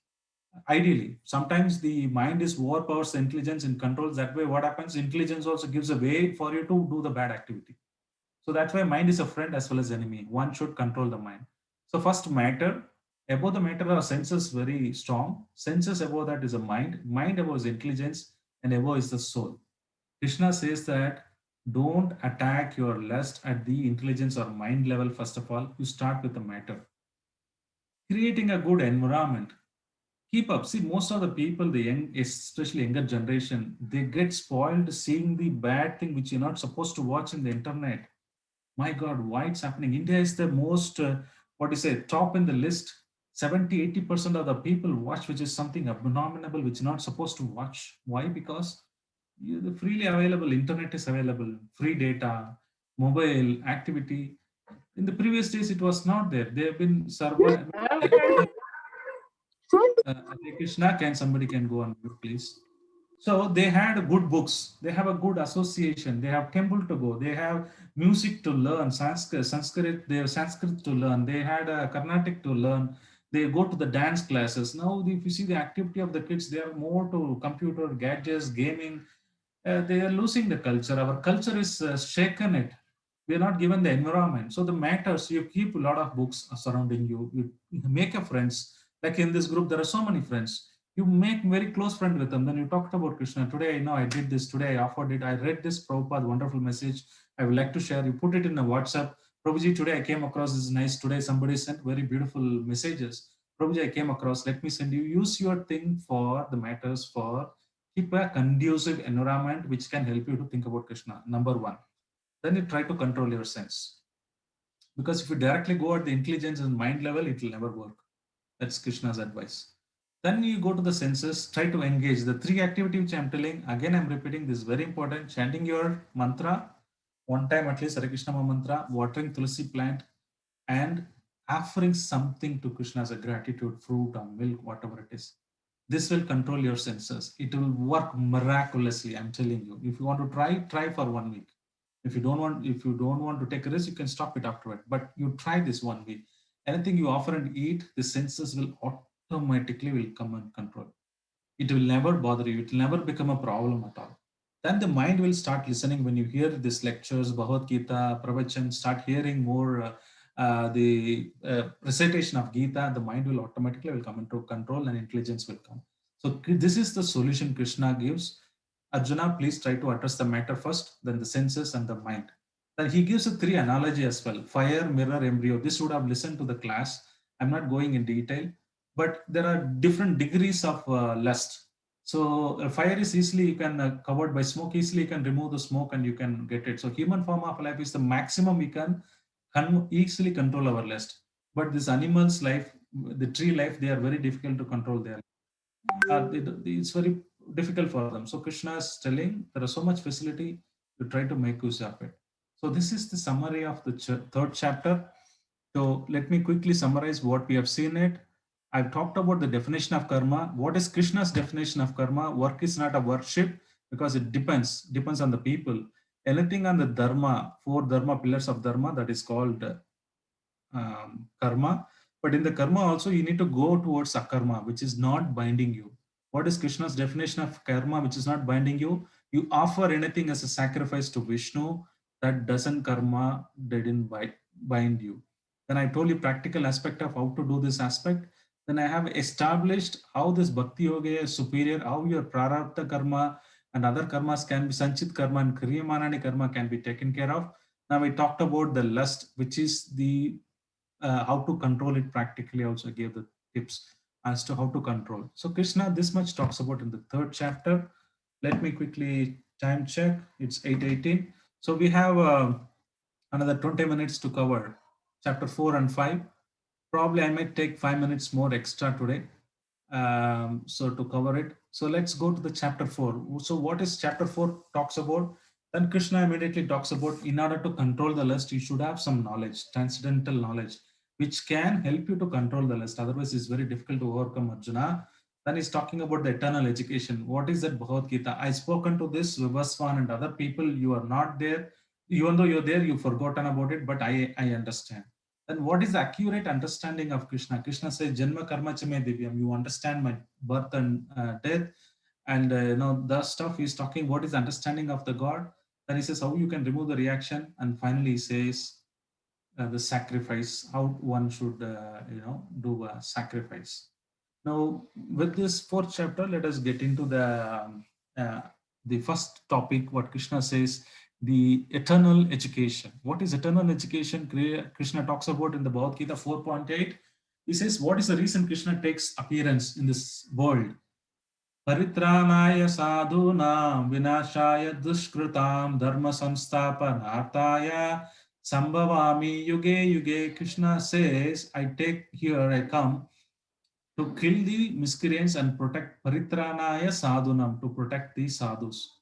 Ideally, sometimes the mind is overpowers the intelligence and controls. That way, what happens? Intelligence also gives a way for you to do the bad activity. So that's why mind is a friend as well as enemy. One should control the mind. So first matter, above the matter are senses very strong. Senses above that is a mind. Mind above is intelligence, and above is the soul. Krishna says that don't attack your lust at the intelligence or mind level. First of all, you start with the matter. Creating a good environment. Keep up. See, most of the people, the young, especially younger generation, they get spoiled seeing the bad thing which you're not supposed to watch in the internet. My God, why it's happening? India is the most, what do you say, top in the list. 70-80% of the people watch, which is something abominable, which you're not supposed to watch. Why? Because the freely available internet is available, free data, mobile activity. In the previous days, it was not there. They have been survived. Hare Krishna, somebody can go on mute, please? So they had good books. They have a good association. They have temple to go. They have music to learn. Sanskrit. They have Sanskrit to learn. They had a Carnatic to learn. They go to the dance classes. Now, if you see the activity of the kids, they are more to computer, gadgets, gaming. They are losing the culture. Our culture is shaken it. We are not given the environment. So the matters, you keep a lot of books surrounding you. You make a friends. Like in this group, there are so many friends. You make very close friend with them. Then you talked about Krishna. Today, I know I did this. Today, I offered it. I read this Prabhupada wonderful message. I would like to share. You put it in a WhatsApp. Prabhuji, today I came across this nice. Today, somebody sent very beautiful messages. Prabhuji, I came across. Let me send you. Use your thing for the matters for keep a conducive environment which can help you to think about Krishna. Number one. Then you try to control your sense. Because if you directly go at the intelligence and mind level, it will never work. That's Krishna's advice. Then you go to the senses, try to engage. The three activity which I'm telling, again I'm repeating, this is very important. Chanting your mantra, one time at least, Hare Krishna mantra, watering Tulsi plant, and offering something to Krishna as a gratitude, fruit or milk, whatever it is. This will control your senses. It will work miraculously, I'm telling you. If you want to try for 1 week. If you don't want to take a risk, you can stop it afterward. But you try this 1 week. Anything you offer and eat, the senses will automatically will come and control. It will never bother you. It will never become a problem at all. Then the mind will start listening when you hear these lectures, Bhagavad Gita, Pravachan, start hearing more the recitation of Gita, the mind will automatically will come into control and intelligence will come. So this is the solution Krishna gives. Arjuna, please try to address the matter first, then the senses and the mind. Then he gives a three analogy as well: fire, mirror, embryo. This would have listened to the class. I'm not going in detail, but there are different degrees of lust. So fire is easily you can covered by smoke. Easily you can remove the smoke and you can get it. So human form of life is the maximum we can easily control our lust. But this animal's life, the tree life, they are very difficult to control their. It's very difficult for them. So Krishna is telling there is so much facility to try to make use of it. So this is the summary of the third chapter. So let me quickly summarize what we have seen it. I've talked about the definition of karma. What is Krishna's definition of karma? Work is not a worship because it depends on the people. Anything on the dharma, four dharma pillars of dharma, that is called karma. But in the karma also you need to go towards akarma, which is not binding you. What is Krishna's definition of karma, which is not binding you? You offer anything as a sacrifice to Vishnu, that doesn't karma didn't bind you. Then I told you practical aspect of how to do this aspect. Then I have established how this bhakti yoga is superior, how your prarabdha karma and other karmas can be sanchit karma and kriyamanani karma can be taken care of. Now we talked about the lust, which is the how to control it practically. Also gave the tips as to how to control. So Krishna this much talks about in the third chapter. Let me quickly time check. It's 8:18. So we have another 20 minutes to cover chapter 4 and 5. Probably I might take 5 minutes more extra today. So to cover it. So let's go to the chapter 4. So what is chapter 4 talks about? Then Krishna immediately talks about in order to control the lust, you should have some knowledge, transcendental knowledge, which can help you to control the lust. Otherwise, it's very difficult to overcome Arjuna. Then he's talking about the eternal education. What is that Bhagavad Gita? I spoken to this Vivaswan and other people. You are not there. Even though you're there, you've forgotten about it, but I understand. Then what is the accurate understanding of Krishna? Krishna says, Janma karma chame divyam. You understand my birth and death. And the stuff he's talking, what is the understanding of the God? Then he says how you can remove the reaction. And finally he says the sacrifice, how one should do a sacrifice. Now with this fourth chapter, let us get into uh, the first topic, what Krishna says, the eternal education. What is eternal education? Krishna talks about in the Bhagavad Gita 4.8. He says, what is the reason Krishna takes appearance in this world? Paritranaya sadhunam vinashaya dushkritam dharma samsthapanarthaya sambhavami yuge yuge. Krishna says, I take here, I come to kill the miscreants and protect paritranaya sadhunam, to protect the sadhus.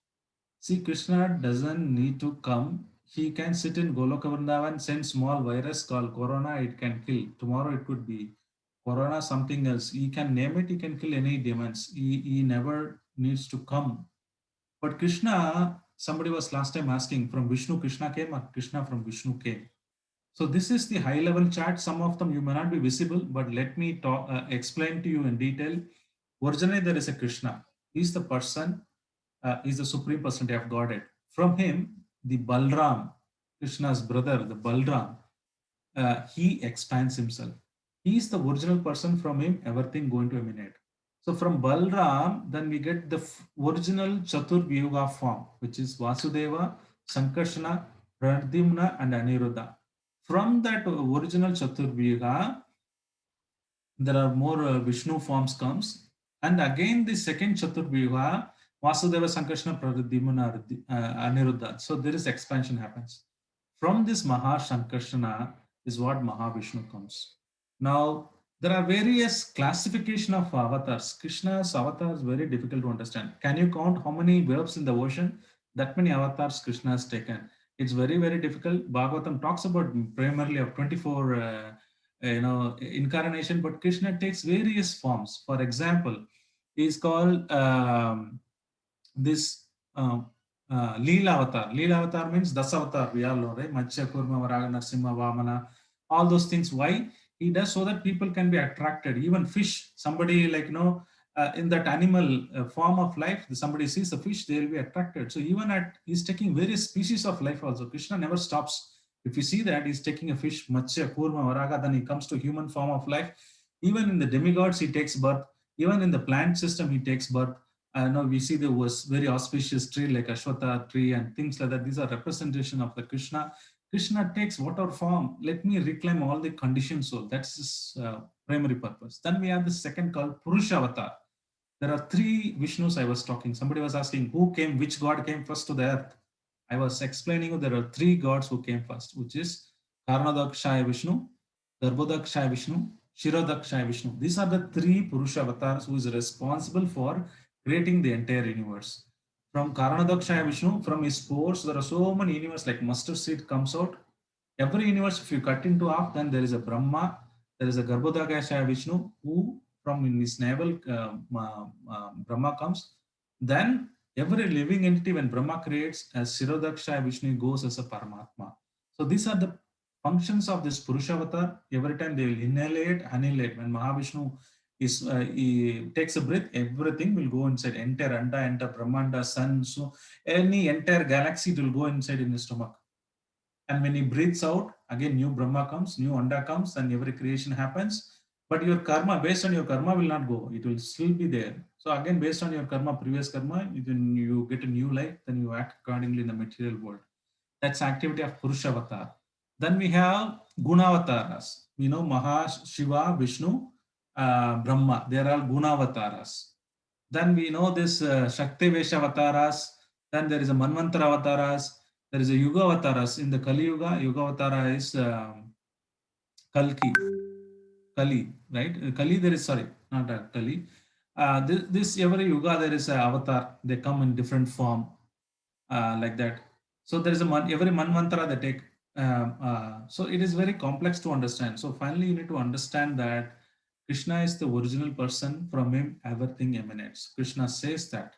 See, Krishna doesn't need to come. He can sit in Goloka Vrindavan, send small virus called corona, it can kill. Tomorrow it could be corona, something else. He can name it, he can kill any demons. He never needs to come. But Krishna, somebody was last time asking, from Vishnu Krishna came or Krishna from Vishnu came? So this is the high level chart. Some of them you may not be visible, but let me explain to you in detail. Originally there is a Krishna. He's the person, is the supreme personality of Godhead. From him, the Balram, Krishna's brother, the Balram, he expands himself. He is the original person. From him, everything going to emanate. So from Balram, then we get the original Chaturvyuga form, which is Vasudeva, Sankarshana, Pradyumna, and Aniruddha. From that original Chaturvyuga, there are more Vishnu forms comes. And again, the second Chaturvyuga, Vasudeva, Sankarshana, Pradyumna, Aniruddha. So there is expansion happens. From this Maha Sankarshana is what Mahavishnu comes. Now, There are various classification of avatars. Krishna's avatar is very difficult to understand. Can you count how many verbs in the ocean? That many avatars Krishna has taken. It's very, very difficult. Bhagavatam talks about primarily of 24 incarnation, but Krishna takes various forms. For example, is called this Leela Avatar. Leela Avatar means Dasavatar, we all know, right? Matsya, Kurma, Varaga, Narsimha, Vamana, all those things. Why? He does so that people can be attracted. Even fish, somebody like, in that animal form of life, somebody sees a fish, they will be attracted. So even he's taking various species of life also. Krishna never stops. If you see that, he's taking a fish, Matsya, Kurma, Varaga, then he comes to human form of life. Even in the demigods, he takes birth. Even in the plant system, he takes birth. Now we see there was very auspicious tree like Ashwatha tree and things like that. These are representation of the Krishna. Krishna takes whatever form. Let me reclaim all the conditioned soul. That's his primary purpose. Then we have the second called Purusha Avatar. There are three Vishnus I was talking. Somebody was asking who came, which god came first to the earth. I was explaining you there are three gods who came first, which is Karanodakshaya Vishnu, Garbhodakshaya Vishnu, Shirodakshaya Vishnu. These are the three Purusha avatars who is responsible for creating the entire universe. From Karanodakshaya Vishnu, from his pores, there are so many universes like mustard seed comes out. Every universe, if you cut into half, then there is a Brahma, there is a Garbhodakshaya Vishnu, who from in his navel Brahma comes. Then every living entity, when Brahma creates, as Shirodakshaya Vishnu goes as a Paramatma. So these are the functions of this Purusha avatar. Every time they will inhalate, annihilate. When Mahavishnu he takes a breath, everything will go inside. Entire Anda, enter Brahmanda, Sun, so any entire galaxy will go inside in his stomach. And when he breathes out, again new Brahma comes, new Anda comes, and every creation happens. But your karma, based on your karma, will not go. It will still be there. So again, based on your karma, previous karma, you get a new life, then you act accordingly in the material world. That's activity of Purusha Avatar. Then we have Gunavataras. We know Maha, Shiva, Vishnu, Brahma. They are all Gunavataras. Then we know this Shakti Vesha Avataras. Then there is a Manvantara Avataras. There is a Yuga Avataras. In the Kali Yuga, Yuga Avatara is Kalki. Kali, right? Kali, there is, sorry, not Kali. This every Yuga, there is an avatar. They come in different form like that. So there is every Manvantara they take. So it is very complex to understand. So finally, you need to understand that Krishna is the original person. From him, everything emanates. Krishna says that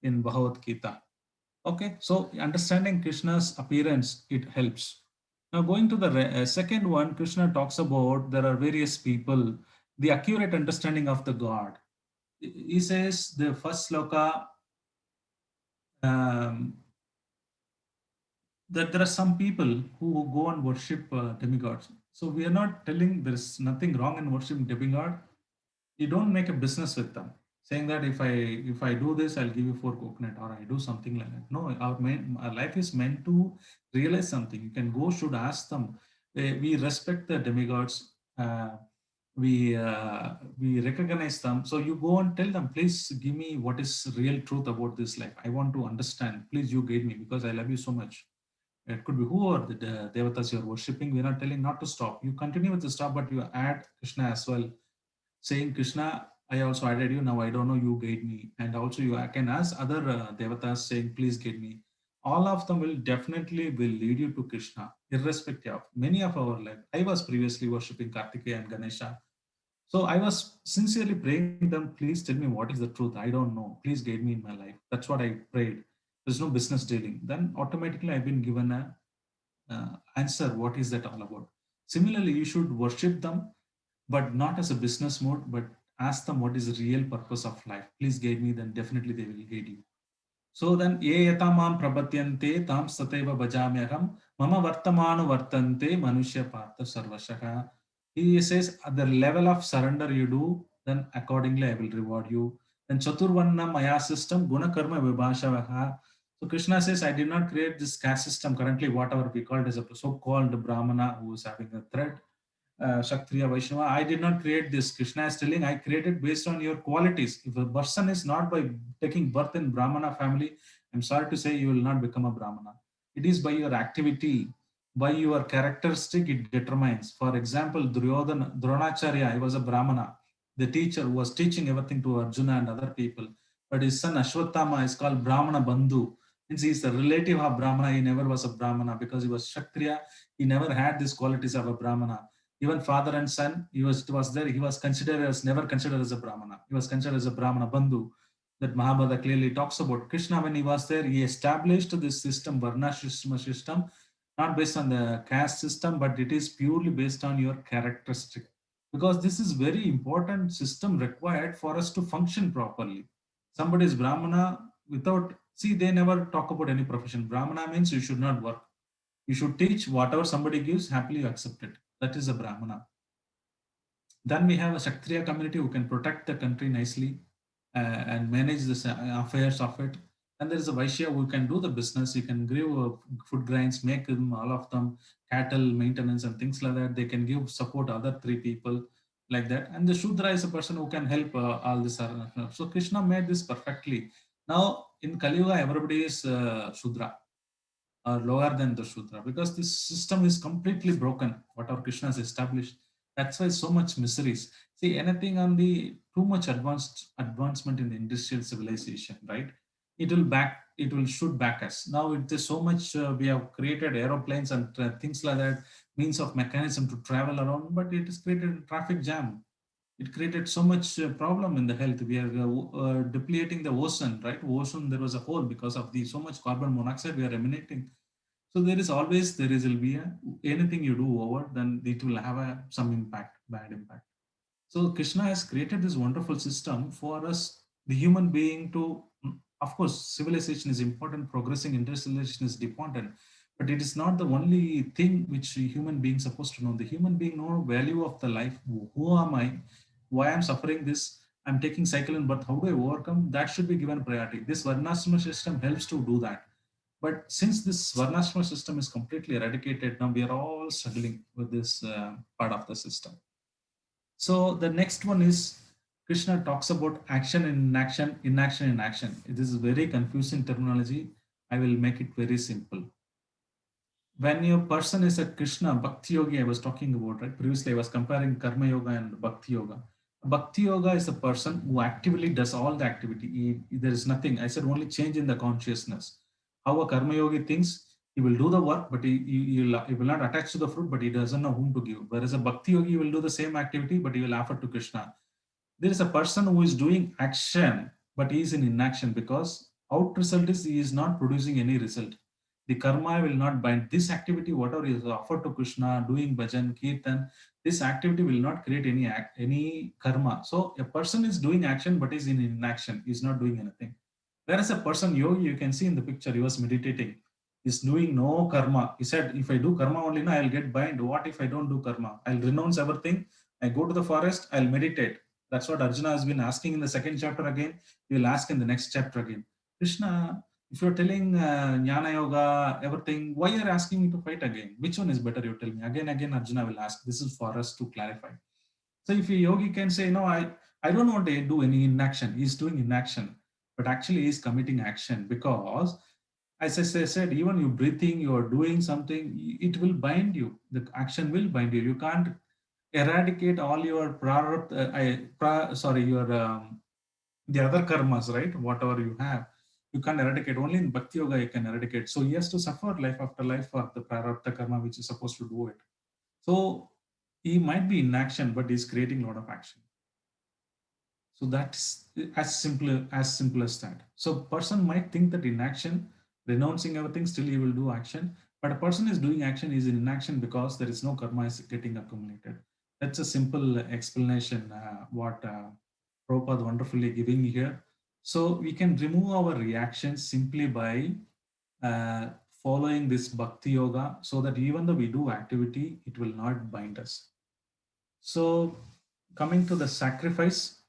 in Bhagavad Gita. Okay, so understanding Krishna's appearance, it helps. Now going to the second one, Krishna talks about there are various people, the accurate understanding of the God. He says the first sloka, um, that there are some people who go and worship demigods. So we are not telling there is nothing wrong in worshiping demigod. You don't make a business with them, saying that if I do this, I'll give you 4 coconut or I do something like that. No, our life is meant to realize something. You can go, should ask them. We respect the demigods. We recognize them. So you go and tell them, please give me what is real truth about this life. I want to understand. Please you guide me because I love you so much. It could be who are the devatas you're worshipping. We're not telling not to stop. You continue with the stop, but you add Krishna as well, saying, Krishna, I also added you. Now I don't know, you guide me. And also you can ask other devatas saying, please guide me. All of them will definitely will lead you to Krishna, irrespective of many of our life. I was previously worshipping Kartikeya and Ganesha. So I was sincerely praying them, please tell me what is the truth. I don't know. Please guide me in my life. That's what I prayed. There's no business dealing. Then automatically I've been given a answer. What is that all about? Similarly, you should worship them, but not as a business mode, but ask them what is the real purpose of life. Please guide me, then definitely they will guide you. So then, ye yatamam prapatyante tam sateva bhajamyaham mama vartamanu vartante manushya partha sarvashaka. He says at the level of surrender you do, then accordingly I will reward you. Then chaturvanna maya system guna karma vibhashavaha. So Krishna says, I did not create this caste system currently, whatever we called as a so-called Brahmana who is having a thread, Kshatriya, Vaishnava. I did not create this. Krishna is telling, I created based on your qualities. If a person is not by taking birth in Brahmana family, I'm sorry to say you will not become a Brahmana. It is by your activity, by your characteristic it determines. For example, Duryodhana, Dronacharya, he was a Brahmana, the teacher who was teaching everything to Arjuna and other people. But his son Ashwatthama is called Brahmana Bandhu. Means he is the relative of Brahmana. He never was a Brahmana because he was Kshatriya. He never had these qualities of a Brahmana. Even father and son, was there. He was considered as never considered as a Brahmana. He was considered as a Brahmana Bandhu. That Mahabharata clearly talks about. Krishna, when he was there, he established this system, Varna system, not based on the caste system, but it is purely based on your characteristic. Because this is very important system required for us to function properly. Somebody is Brahmana without, see, they never talk about any profession. Brahmana means you should not work. You should teach whatever somebody gives, happily accept it. That is a Brahmana. Then we have a Kshatriya community who can protect the country nicely and manage the affairs of it. And there is a Vaishya who can do the business. You can grow food grains, make them, all of them, cattle maintenance and things like that. They can give support other three people like that. And the Shudra is a person who can help all this. So Krishna made this perfectly. Now in Kali Yuga, everybody is Shudra or lower than the Shudra because this system is completely broken. What our Krishna has established. That's why so much miseries. See, anything on the too much advancement in the industrial civilization, right? It will shoot back us. Now it is so much we have created aeroplanes and things like that, means of mechanism to travel around, but it has created a traffic jam. It created so much problem in the health. We are depleting the ozone, right? Ozone, there was a hole because of the so much carbon monoxide we are emanating. So there will be anything you do over, then it will have some impact, bad impact. So Krishna has created this wonderful system for us, the human being to, of course, civilization is important, progressing industrialization is important, but it is not the only thing which a human being is supposed to know. The human being know value of the life. Who am I? Why I'm suffering this? I'm taking cycle and birth. How do I overcome? That should be given priority. This Varnashrama system helps to do that. But since this Varnashrama system is completely eradicated, now we are all struggling with this part of the system. So the next one is Krishna talks about action in action, inaction in action. This is very confusing terminology. I will make it very simple. When your person is a Krishna, Bhakti Yogi, I was talking about, right? Previously, I was comparing Karma Yoga and Bhakti Yoga. Bhakti Yoga is a person who actively does all the activity. There is nothing. I said only change in the consciousness. How a Karma Yogi thinks, he will do the work, but he will not attach to the fruit, but he doesn't know whom to give. Whereas a Bhakti Yogi will do the same activity, but he will offer to Krishna. There is a person who is doing action, but he is in inaction because out result is he is not producing any result. The karma will not bind. This activity, whatever is offered to Krishna, doing bhajan, kirtan, this activity will not create any karma. So a person is doing action, but is in inaction. He is not doing anything. Whereas a person, yogi, you can see in the picture, he was meditating. He's doing no karma. He said, if I do karma only, now I'll get bind. What if I don't do karma? I'll renounce everything. I go to the forest, I'll meditate. That's what Arjuna has been asking in the second chapter again. He will ask in the next chapter again. Krishna, if you're telling Jnana Yoga, everything, why you're asking me to fight again? Which one is better, you tell me? Again, Arjuna will ask. This is for us to clarify. So if a yogi can say, no, I don't want to do any inaction. He's doing inaction, but actually he's committing action because, as I said, even you breathing, you are doing something, it will bind you. The action will bind you. You can't eradicate all your the other karmas, right? Whatever you have, you can't eradicate. Only in Bhakti Yoga you can eradicate. So he has to suffer life after life for the prarabdha karma which is supposed to do it. So he might be in action, but he's creating a lot of action. So that's as simple as that. So person might think that in action, renouncing everything, still he will do action. But a person is doing action, is in inaction because there is no karma is getting accumulated. That's a simple explanation what Prabhupada wonderfully giving here. So we can remove our reactions simply by following this bhakti yoga, so that even though we do activity, it will not bind us. So coming to the sacrifice.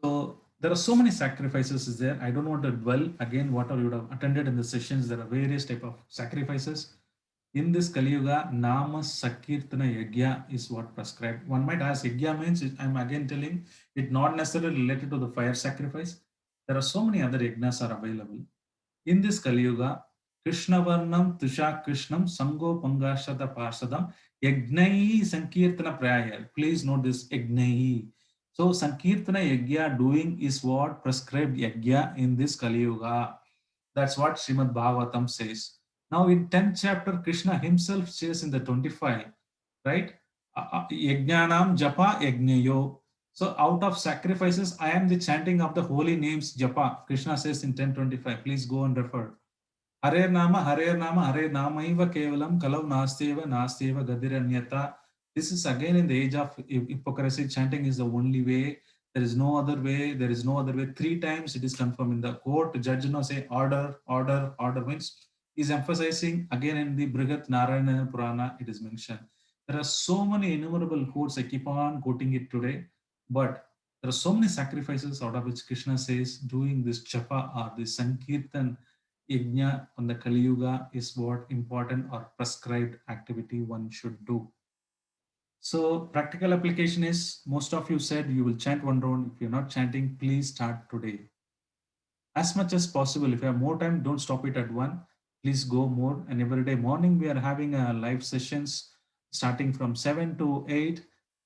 So there are so many sacrifices is there. I don't want to dwell again. Whatever you would have attended in the sessions, there are various type of sacrifices. In this Kali Yuga, Nama Sakirtana Yagya is what prescribed. One might ask, Yagya means, I'm again telling, it not necessarily related to the fire sacrifice. There are so many other yagnas are available. In this Kali Yuga, Krishnavarnam Tusha Krishnam Sango Pangashata Parsadam Yagnai Sankirtana Prayer. Please note this Yagnai. So Sankirtana Yagya doing is what prescribed Yagya in this Kali Yuga. That's what Srimad Bhagavatam says. Now in 10th chapter, Krishna himself says in the 25, right? Yajnanam Japa Yajnayo. So out of sacrifices, I am the chanting of the holy names Japa. Krishna says in 10:25. Please go and refer. Hare Nama, Hare Nama, Hare Namaiva Kevalam, Kalau Nasteva, Nasteva Gadiranyata. This is again in the age of hypocrisy. Chanting is the only way. There is no other way. There is no other way. 3 times it is confirmed in the court. Judge now say order, order, order means is emphasizing again in the Brihat Narayana Purana. It is mentioned. There are so many innumerable quotes. I keep on quoting it today, but there are so many sacrifices out of which Krishna says doing this japa or this sankirtan yajna on the Kali Yuga is what important or prescribed activity one should do. So practical application is most of you said you will chant one round. If you're not chanting, please start today. As much as possible. If you have more time, don't stop it at one. Please go more. And every day morning we are having live sessions starting from 7 to 8.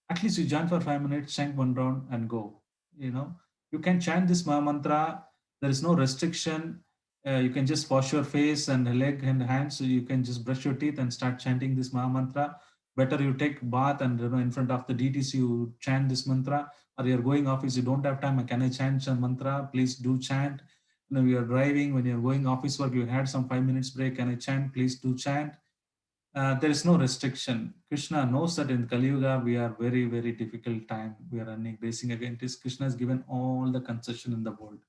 At least you join for 5 minutes, chant one round and go. You know, you can chant this Maha Mantra. There is no restriction. You can just wash your face and leg and hands. So you can just brush your teeth and start chanting this Maha Mantra. Better you take bath and in front of the deities you chant this mantra. Or you're going office, you don't have time. Can I chant some mantra? Please do chant. When you're driving, when you're going office work, you had some 5 minutes break. Can I chant? Please do chant. There is no restriction. Krishna knows that in Kali Yuga we are very, very difficult time. We are running, racing against. Krishna has given all the concession in the world.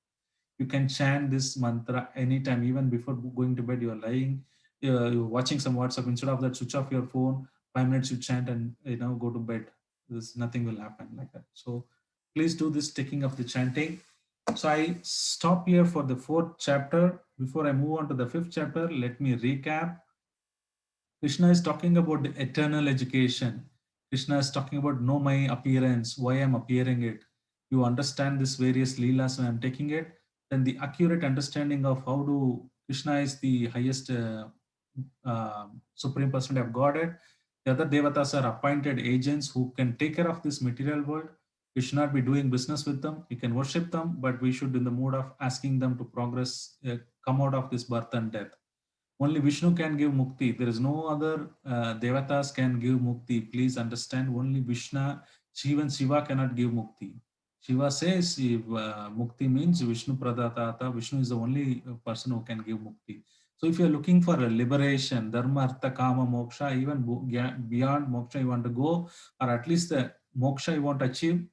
You can chant this mantra anytime, even before going to bed. You are lying, you're watching some WhatsApp. Instead of that, switch off your phone. 5 minutes you chant and go to bed. Nothing will happen like that. So please do this taking of the chanting. So I stop here for the 4th chapter. Before I move on to the 5th chapter, let me recap. Krishna is talking about the eternal education. Krishna is talking about know my appearance, why I'm appearing it. You understand this various leelas when I'm taking it, then the accurate understanding of how do Krishna is the highest supreme personality of Godhead. The other devatas are appointed agents who can take care of this material world. We should not be doing business with them. We can worship them, but we should in the mood of asking them to progress, come out of this birth and death. Only Vishnu can give mukti. There is no other devatas can give mukti. Please understand, only Vishnu, Shiva and Shiva cannot give mukti. Shiva says if, mukti means Vishnu Pradatata. Vishnu is the only person who can give mukti. So if you're looking for a liberation, dharma, artha, kama, moksha, even beyond moksha you want to go, or at least the moksha you want to achieve,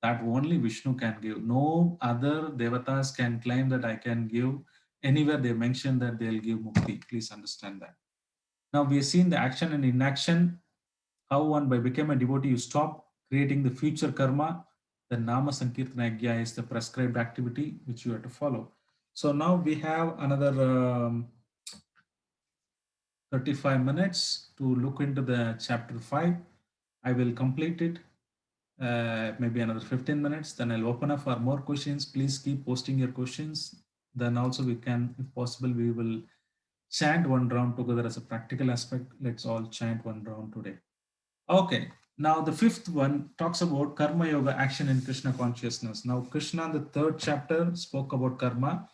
that only Vishnu can give. No other devatas can claim that I can give. Anywhere they mention that they'll give mukti. Please understand that. Now we have seen the action and inaction, how one by becoming a devotee, you stop creating the future karma. The Nama Sankirtana Yajna is the prescribed activity which you have to follow. So now we have another 35 minutes to look into the chapter 5. I will complete it. Maybe another 15 minutes. Then I'll open up for more questions. Please keep posting your questions. Then also we can, if possible, we will chant one round together as a practical aspect. Let's all chant one round today. Okay, now the 5th one talks about Karma Yoga, action in Krishna consciousness. Now Krishna in the 3rd chapter spoke about karma,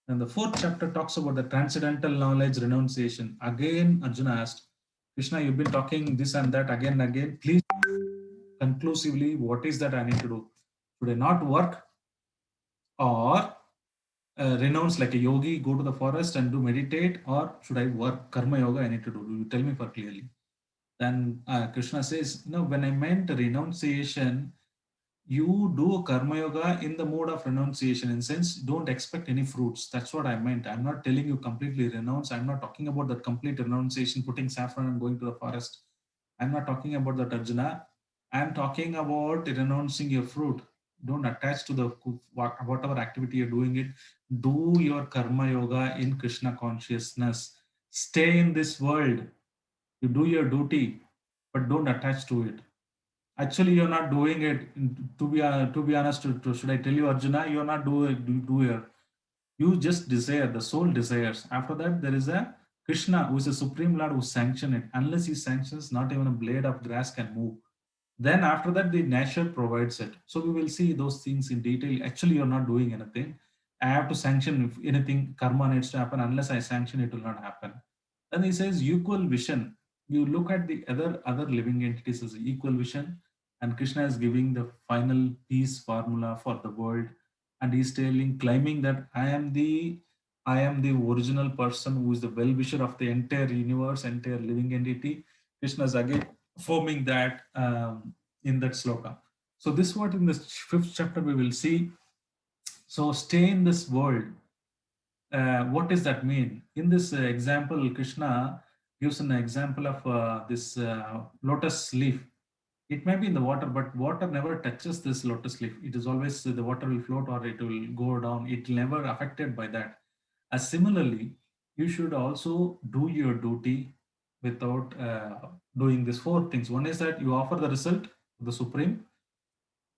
and the 4th chapter talks about the transcendental knowledge renunciation. Again, Arjuna asked, Krishna, you've been talking this and that again and again. Please conclusively, what is that I need to do? Should I not work or renounce like a yogi, go to the forest and do meditate, or should I work karma yoga? I need to do. You tell me for clearly. Then Krishna says, when I meant renunciation, you do karma yoga in the mode of renunciation. In sense, don't expect any fruits. That's what I meant. I'm not telling you completely renounce. I'm not talking about that complete renunciation, putting saffron and going to the forest. I'm not talking about that, Arjuna. I'm talking about renouncing your fruit. Don't attach to the whatever activity you're doing it. Do your karma yoga in Krishna consciousness. Stay in this world. You do your duty, but don't attach to it. Actually, you're not doing it. To be honest, should I tell you, Arjuna, you're not do here. You just desire. The soul desires. After that, there is a Krishna, who is the Supreme Lord, who sanctioned it. Unless he sanctions, not even a blade of grass can move. Then after that, the nature provides it. So we will see those things in detail. Actually, you're not doing anything. I have to sanction if anything karma needs to happen. Unless I sanction, it will not happen. Then he says equal vision. You look at the other living entities as equal vision, and Krishna is giving the final peace formula for the world, and he's telling, claiming that I am the original person who is the well-wisher of the entire universe, entire living entity. Krishna is again forming that in that sloka. So this what in the fifth chapter we will see. So stay in this world. What does that mean? In this example, Krishna gives an example of this lotus leaf. It may be in the water, but water never touches this lotus leaf. It is always the water will float or it will go down. It never affected by that. As similarly, you should also do your duty without doing these four things. One is that you offer the result to the supreme.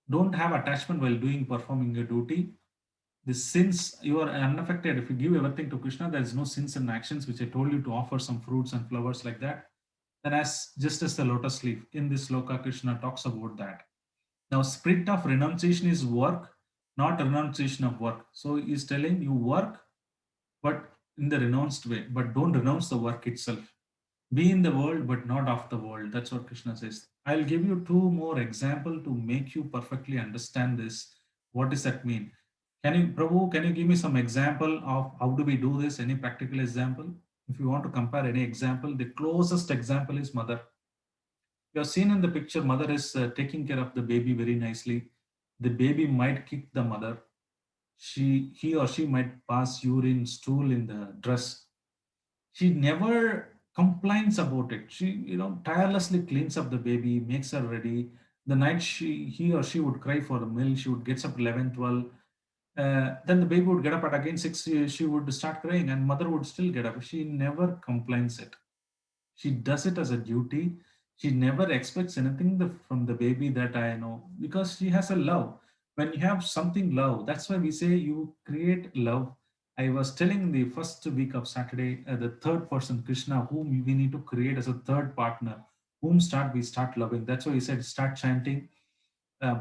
Don't have attachment while doing performing your duty. The sins, you are unaffected. If you give everything to Krishna, there is no sins and actions, which I told you to offer some fruits and flowers like that. Then, as just as the lotus leaf in this sloka, Krishna talks about that. Now, spirit of renunciation is work, not renunciation of work. So he's telling you work, but in the renounced way, but don't renounce the work itself. Be in the world, but not of the world. That's what Krishna says. I'll give you two more example to make you perfectly understand this. What does that mean? Can you, Prabhu, can you give me some example of how do we do this? Any practical example? If you want to compare any example, the closest example is mother. You have seen in the picture, mother is taking care of the baby very nicely. The baby might kick the mother. He or she might pass urine, stool in the dress. She never complains about it. She, tirelessly cleans up the baby, makes her ready. The night he or she would cry for the milk, she would get up 11, 12. Then the baby would get up at again 6, she would start crying and mother would still get up. She never complains it. She does it as a duty. She never expects anything from the baby, that I know, because she has a love. When you have something love, that's why we say you create love. I was telling the first week of Saturday, the third person, Krishna, whom we need to create as a third partner, whom we start loving. That's why he said, start chanting,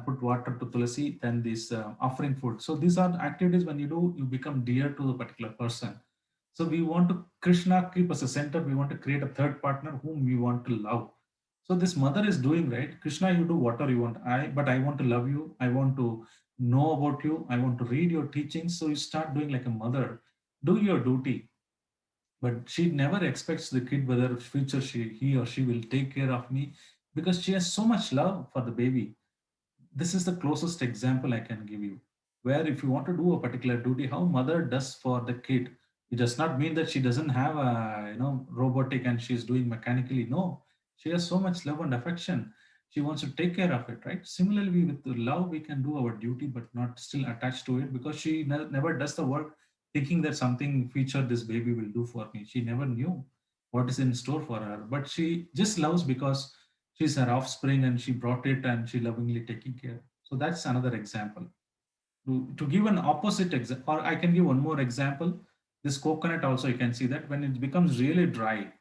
put water to Tulasi, then this offering food. So these are activities when you do, you become dear to the particular person. So we want to Krishna keep as a center. We want to create a third partner whom we want to love. So this mother is doing right. Krishna, you do whatever you want. But I want to love you. I want to know about you. I want to read your teachings. So you start doing like a mother. Do your duty. But she never expects the kid whether future he or she will take care of me, because she has so much love for the baby. This is the closest example I can give you. Where if you want to do a particular duty, how mother does for the kid, it does not mean that she doesn't have a robotic and she's doing mechanically. No, she has so much love and affection. She wants to take care of it, right? Similarly, with the love, we can do our duty, but not still attached to it, because she never does the work thinking that something future this baby will do for me. She never knew what is in store for her, but she just loves because she's her offspring and she brought it and she lovingly taking care. So that's another example. To give an opposite example, or I can give one more example. This coconut also, you can see that when it becomes really dry,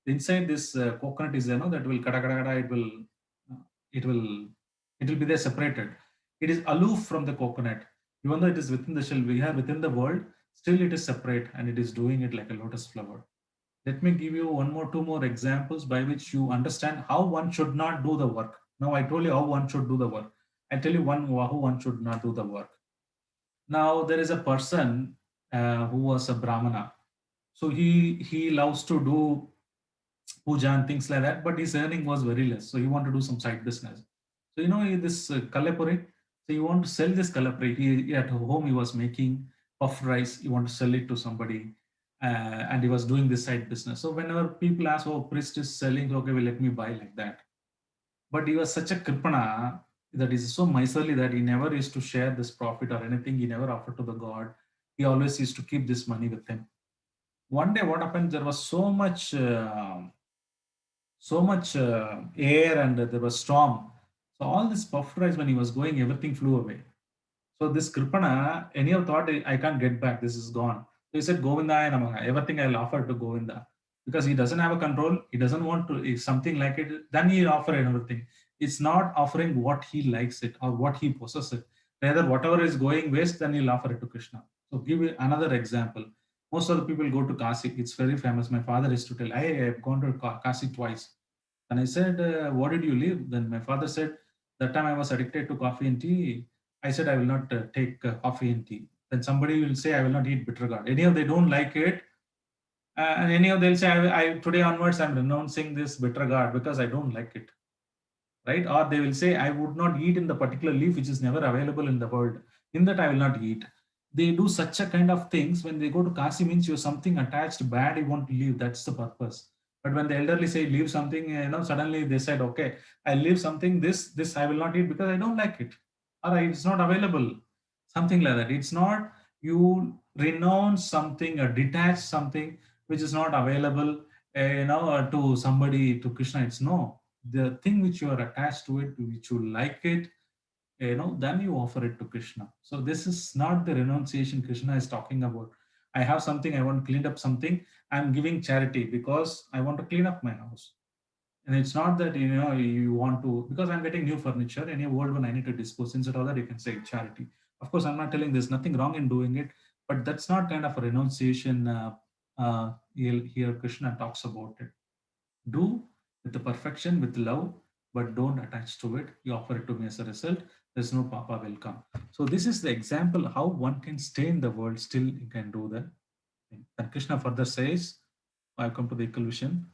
inside this coconut is that will kada kada kada, uh, it will it will be there separated. It is aloof from the coconut, even though it is within the shell. We are within the world, still it is separate and it is doing it like a lotus flower. Let me give you two more examples by which you understand how one should not do the work. Now, I told you how one should do the work. I tell you how one should not do the work. Now, there is a person who was a Brahmana. So he loves to do puja and things like that, but his earning was very less. So he wanted to do some side business. So this kalapuri. So you want to sell this kalapuri. He at home he was making puff rice. You want to sell it to somebody, and he was doing this side business. So whenever people ask, "Oh, priest is selling," okay, well, let me buy like that. But he was such a kripana that is so miserly that he never used to share this profit or anything. He never offered to the god. He always used to keep this money with him. One day, what happened? There was so much air and there was storm. So all this puffed rice, when he was going, everything flew away. So this Kripana, anyhow thought, I can't get back. This is gone. So he said, Govinda, Namaha. Everything I'll offer to Govinda. because he doesn't have a control. He doesn't want to, if something like it, then he offer everything. It's not offering what he likes it or what he possesses. Rather, whatever is going waste, then he'll offer it to Krishna. So give you another example. Most of the people go to Kasi. It's very famous. My father used to tell, I have gone to Kasi twice. And I said, what did you leave? Then my father said, that time I was addicted to coffee and tea. I said, I will not take coffee and tea. Then somebody will say, I will not eat bitter gourd. Anyhow, they don't like it. And anyhow, they'll say, today onwards, I'm renouncing this bitter gourd because I don't like it. Right? Or they will say, I would not eat in the particular leaf which is never available in the world. In that, I will not eat. They do such a kind of things. When they go to Kasi, means you're something attached bad, you want to leave. That's the purpose. But when the elderly say leave something, suddenly they said, okay, I leave something, this I will not eat because I don't like it. Or it's not available. Something like that. It's not you renounce something or detach something which is not available, to somebody, to Krishna. It's no. The thing which you are attached to it, which you like it, then you offer it to Krishna. So this is not the renunciation Krishna is talking about. I have something, I want to clean up something, I'm giving charity because I want to clean up my house. And it's not that you want to, because I'm getting new furniture, any old one I need to dispose. Instead of that, you can say charity. Of course, I'm not telling there's nothing wrong in doing it, but that's not kind of a renunciation. Here Krishna talks about it. Do with the perfection, with love, but don't attach to it. You offer it to me as a result. There's no Papa will come. So this is the example how one can stay in the world, still you can do that. And Krishna further says, I come to the equation.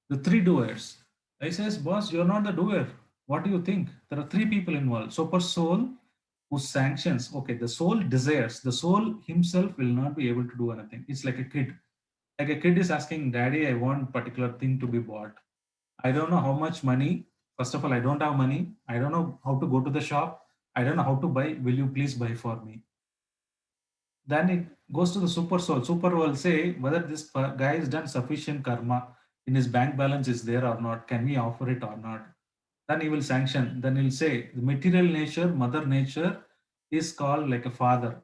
The three doers. I says, boss, you're not the doer. What do you think? There are three people involved. Super soul who sanctions. Okay, the soul desires. The soul himself will not be able to do anything. It's like a kid. Like a kid is asking, Daddy, I want particular thing to be bought. I don't know how much money. First of all, I don't have money. I don't know how to go to the shop. I don't know how to buy. Will you please buy for me? Then it goes to the super soul. Super will say whether this guy has done sufficient karma, in his bank balance is there or not. Can we offer it or not? Then he will sanction. Then he'll say the material nature, mother nature, is called like a father.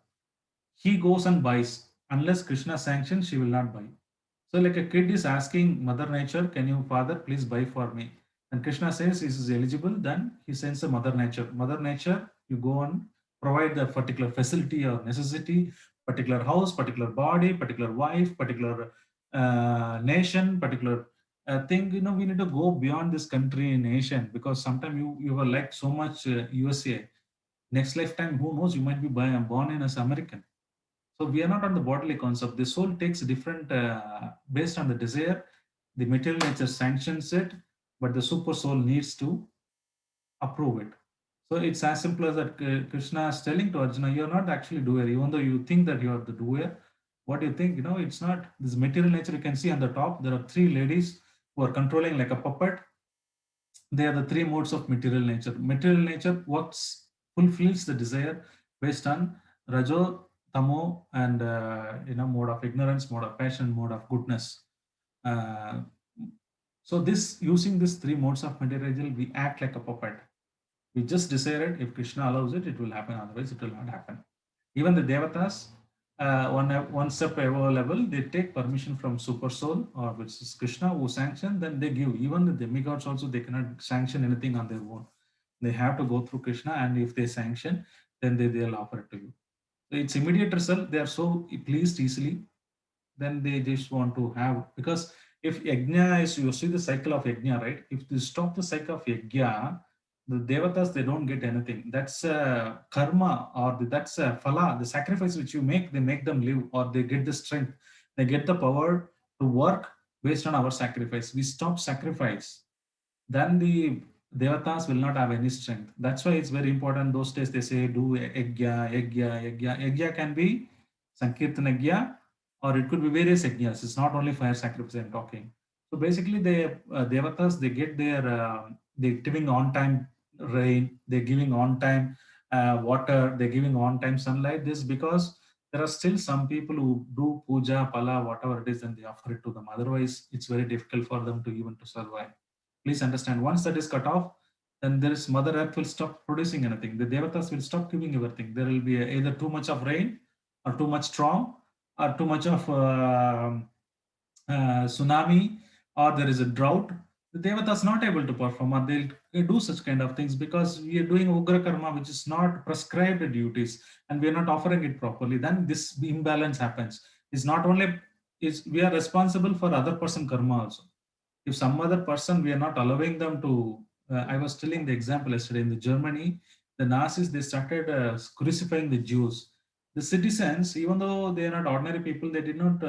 He goes and buys. Unless Krishna sanctions, she will not buy. So like a kid is asking Mother Nature, can you, Father, please buy for me? And Krishna says he is eligible, then he sends a Mother Nature. Mother Nature, you go and provide the particular facility or necessity, particular house, particular body, particular wife, particular nation, particular thing. We need to go beyond this country and nation, because sometimes you were like so much USA. Next lifetime, who knows, you might be born in as American. So we are not on the bodily concept. The soul takes different based on the desire. The material nature sanctions it, but the super soul needs to approve it. So it's as simple as that. Krishna is telling to Arjuna, you're not actually doer, even though you think that you are the doer. What do you think? It's not this material nature. You can see on the top, there are three ladies who are controlling like a puppet. They are the three modes of material nature. Material nature works, fulfills the desire based on Rajo, Tamo, and mode of ignorance, mode of passion, mode of goodness. Uh, so this, using these three modes of material, we act like a puppet. We just desire it. If Krishna allows it, it will happen. Otherwise, it will not happen. Even the devatas, one step above level, they take permission from super soul, or which is Krishna, who sanction. Then they give. Even the demigods also, they cannot sanction anything on their own. They have to go through Krishna, and if they sanction, then they'll offer it to you. So it's immediate result. They are so pleased easily. Then they just want to have, because if yajna is, you see the cycle of yajna, right? If you stop the cycle of yajna, the devatas, they don't get anything. That's karma, or that's phala, the sacrifice which you make, they make them live, or they get the strength, they get the power to work based on our sacrifice. We stop sacrifice, then the devatas will not have any strength. That's why it's very important. Those days they say do yajna, yajna, yajna. Yajna can be sankirtan yajna, or it could be various yajnas. It's not only fire sacrifice I'm talking. So basically, the devatas, they get their they're giving on time rain, they're giving on time water, they're giving on time sunlight. This because there are still some people who do puja, pala, whatever it is, and they offer it to them. Otherwise, it's very difficult for them to even to survive. Please understand, once that is cut off, then there is Mother Earth will stop producing anything. The devatas will stop giving everything. There will be either too much of rain, or too much storm, or too much of tsunami or there is a drought, the Devatas not able to perform or they'll do such kind of things because we are doing Ugra Karma, which is not prescribed duties and we are not offering it properly. Then this imbalance happens. It's not only is we are responsible for other person karma also. If some other person we are not allowing them to, I was telling the example yesterday in the Germany, the Nazis they started crucifying the Jews. The citizens, even though they are not ordinary people, they did not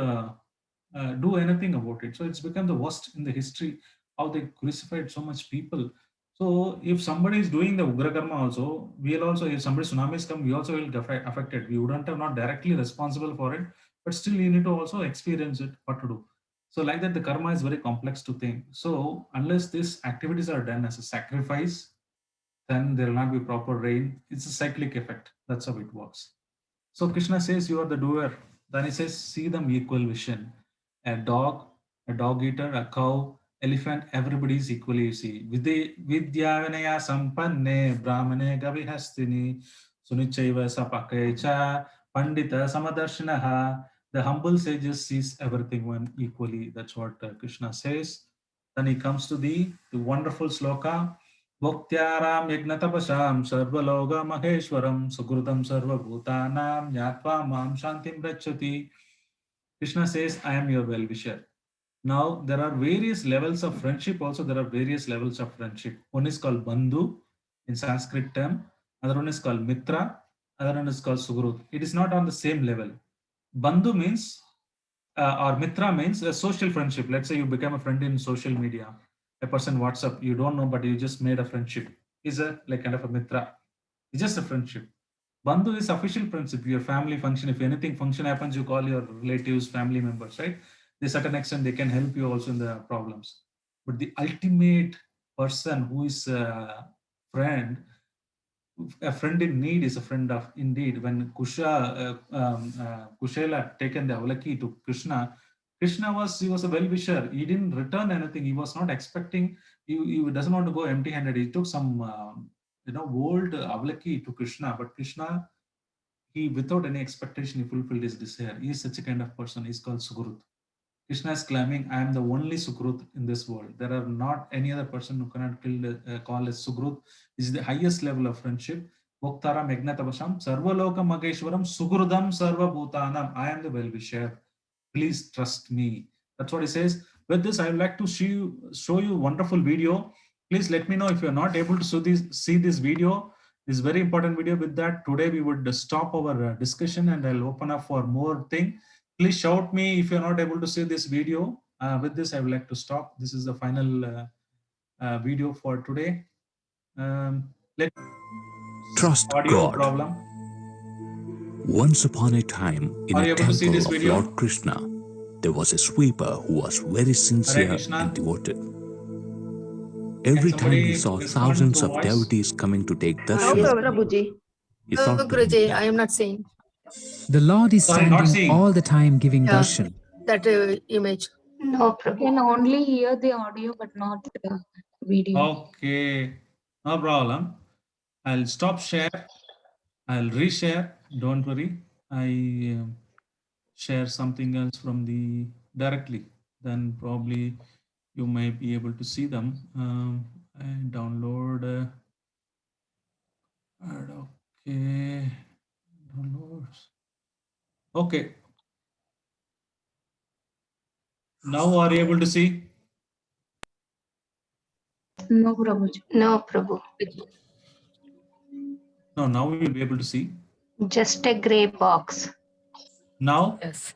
do anything about it. So it's become the worst in the history how they crucified so much people. So if somebody is doing the Ugra Karma also, we'll also, if somebody tsunamis come, we also will get affected. We wouldn't have not directly responsible for it, but still you need to also experience it, what to do. So like that, the karma is very complex to think. So unless these activities are done as a sacrifice, then there will not be proper rain. It's a cyclic effect. That's how it works. So Krishna says you are the doer. Then he says, see them equal vision. A dog eater, a cow, elephant, everybody is equally, you see. Vidya vinaya sampanne brahmane gavihastini sunichaiva sapakecha pandita samadarshinaha. The humble sages sees everything one equally. That's what Krishna says. Then he comes to the wonderful sloka. Bhaktyāram yagnatapasam sarvaloga maheshwaram sukrutam sarvabhutanam nyatva mam shantim prachati. Krishna says, I am your well-wisher. Now, there are various levels of friendship. Also, there are various levels of friendship. One is called Bandhu in Sanskrit term. Another one is called Mitra. Another one is called Sugrut. It is not on the same level. Bandhu means, or Mitra means a social friendship. Let's say you become a friend in social media. A person WhatsApp, you don't know, but you just made a friendship. Is a like kind of a Mitra. It's just a friendship. Bandhu is official friendship. Your family function. If anything function happens, you call your relatives, family members, right? To a certain extent, they can help you also in the problems. But the ultimate person who is a friend in need is a friend of indeed. When Kushela taken the Avalaki to Krishna, he was a well-wisher. He didn't return anything. He was not expecting. He doesn't want to go empty-handed. He took some old Avalaki to Krishna, but Krishna, he without any expectation, he fulfilled his desire. He is such a kind of person. He's called Sugrut. Krishna is claiming, I am the only Sukrut in this world. There are not any other person who cannot call as Sukrut. This is the highest level of friendship. Bhoktara Megnatabasham, Sarvaloka Mageshwaram, Sugrudam Sarva Bhutanam. I am the well-wisher. Please trust me. That's what he says. With this, I would like to show you a wonderful video. Please let me know if you're not able to see this video. This very important video. With that, today we would stop our discussion and I'll open up for more thing. Please shout me if you're not able to see this video. With this, I would like to stop. This is the final video for today. Trust audio God. Problem. Once upon a time, in a temple of Lord Krishna, there was a sweeper who was very sincere and devoted. Every time he saw thousands of devotees coming to take darshan, Yes, Prabhuji. he thought to Guruji, himself, I am not seeing. The Lord is standing all the time giving darshan. That image. No, Prabhu. Can only hear the audio but not the video. Okay, no problem. I'll stop share. I'll reshare. Don't worry. I share something else from the directly. Then probably you may be able to see them. And download. Okay. Downloads. Okay. Now are you able to see? No, Prabhu. No, Prabhu. No, now we will be able to see. Just a gray box. Now? Yes.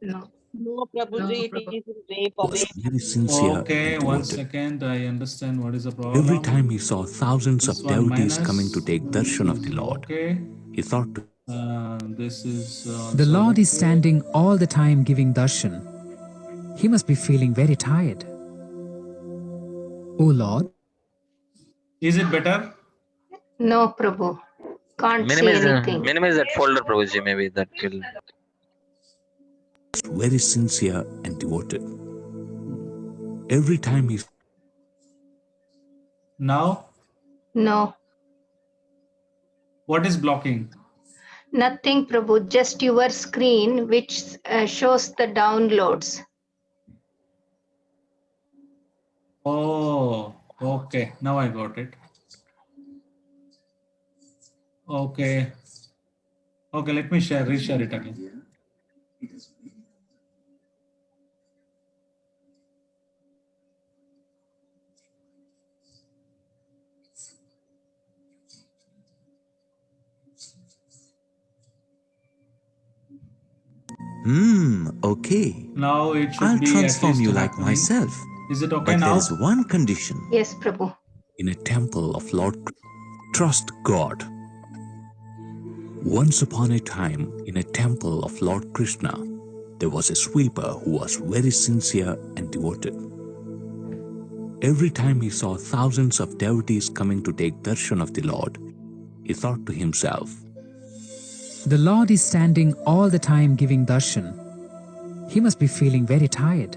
No. No, Prabhuji, No, it is in gray box. was very sincere Okay, and one devoted. second. I understand what is the problem. Every time he saw thousands of devotees coming to take darshan of the Lord, okay. he thought to This is The Lord is standing all the time giving darshan. He must be feeling very tired. Oh Lord. Is it better? No, Prabhu. Can't see anything. Minimize that folder, Prabhuji. Maybe that will. very sincere and devoted. Every time he Now? No. What is blocking? Nothing, Prabhu. Just your screen which shows the downloads. Oh, okay. Now I got it. Okay. Okay, let me reshare it again. Okay. Now it should I'll be transform at least you like happening. myself. Is it okay But now? there is one condition. Yes, Prabhu. In a temple of Lord, trust God. Once upon a time, in a temple of Lord Krishna, there was a sweeper who was very sincere and devoted. Every time he saw thousands of devotees coming to take darshan of the Lord, he thought to himself, The Lord is standing all the time giving darshan. He must be feeling very tired.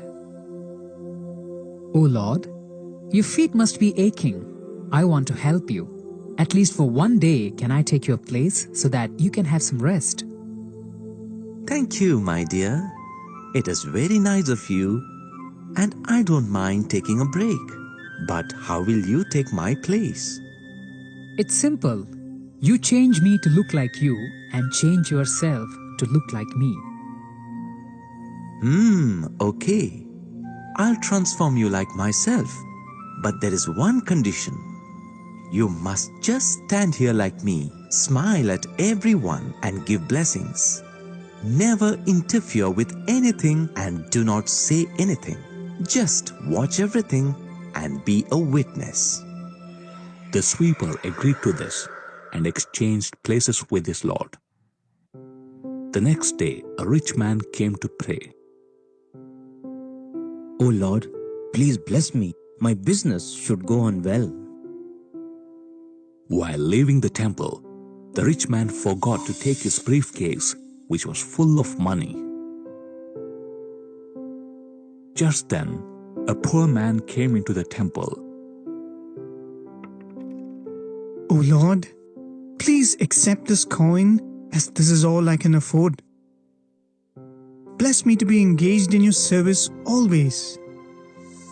Oh Lord, your feet must be aching. I want to help you. At least for one day, can I take your place so that you can have some rest? Thank you, my dear. It is very nice of you, and I don't mind taking a break. But how will you take my place? It's simple. You change me to look like you and change yourself to look like me. Okay. I'll transform you like myself. But there is one condition. You must just stand here like me, smile at everyone and give blessings. Never interfere with anything and do not say anything. Just watch everything and be a witness. the sweeper agreed to this and exchanged places with his Lord. The next day, a rich man came to pray. Oh Lord, please bless me. My business should go on well. While leaving the temple, the rich man forgot to take his briefcase, which was full of money. Just then, a poor man came into the temple. Oh Lord, please accept this coin, as this is all I can afford. Bless me to be engaged in your service always.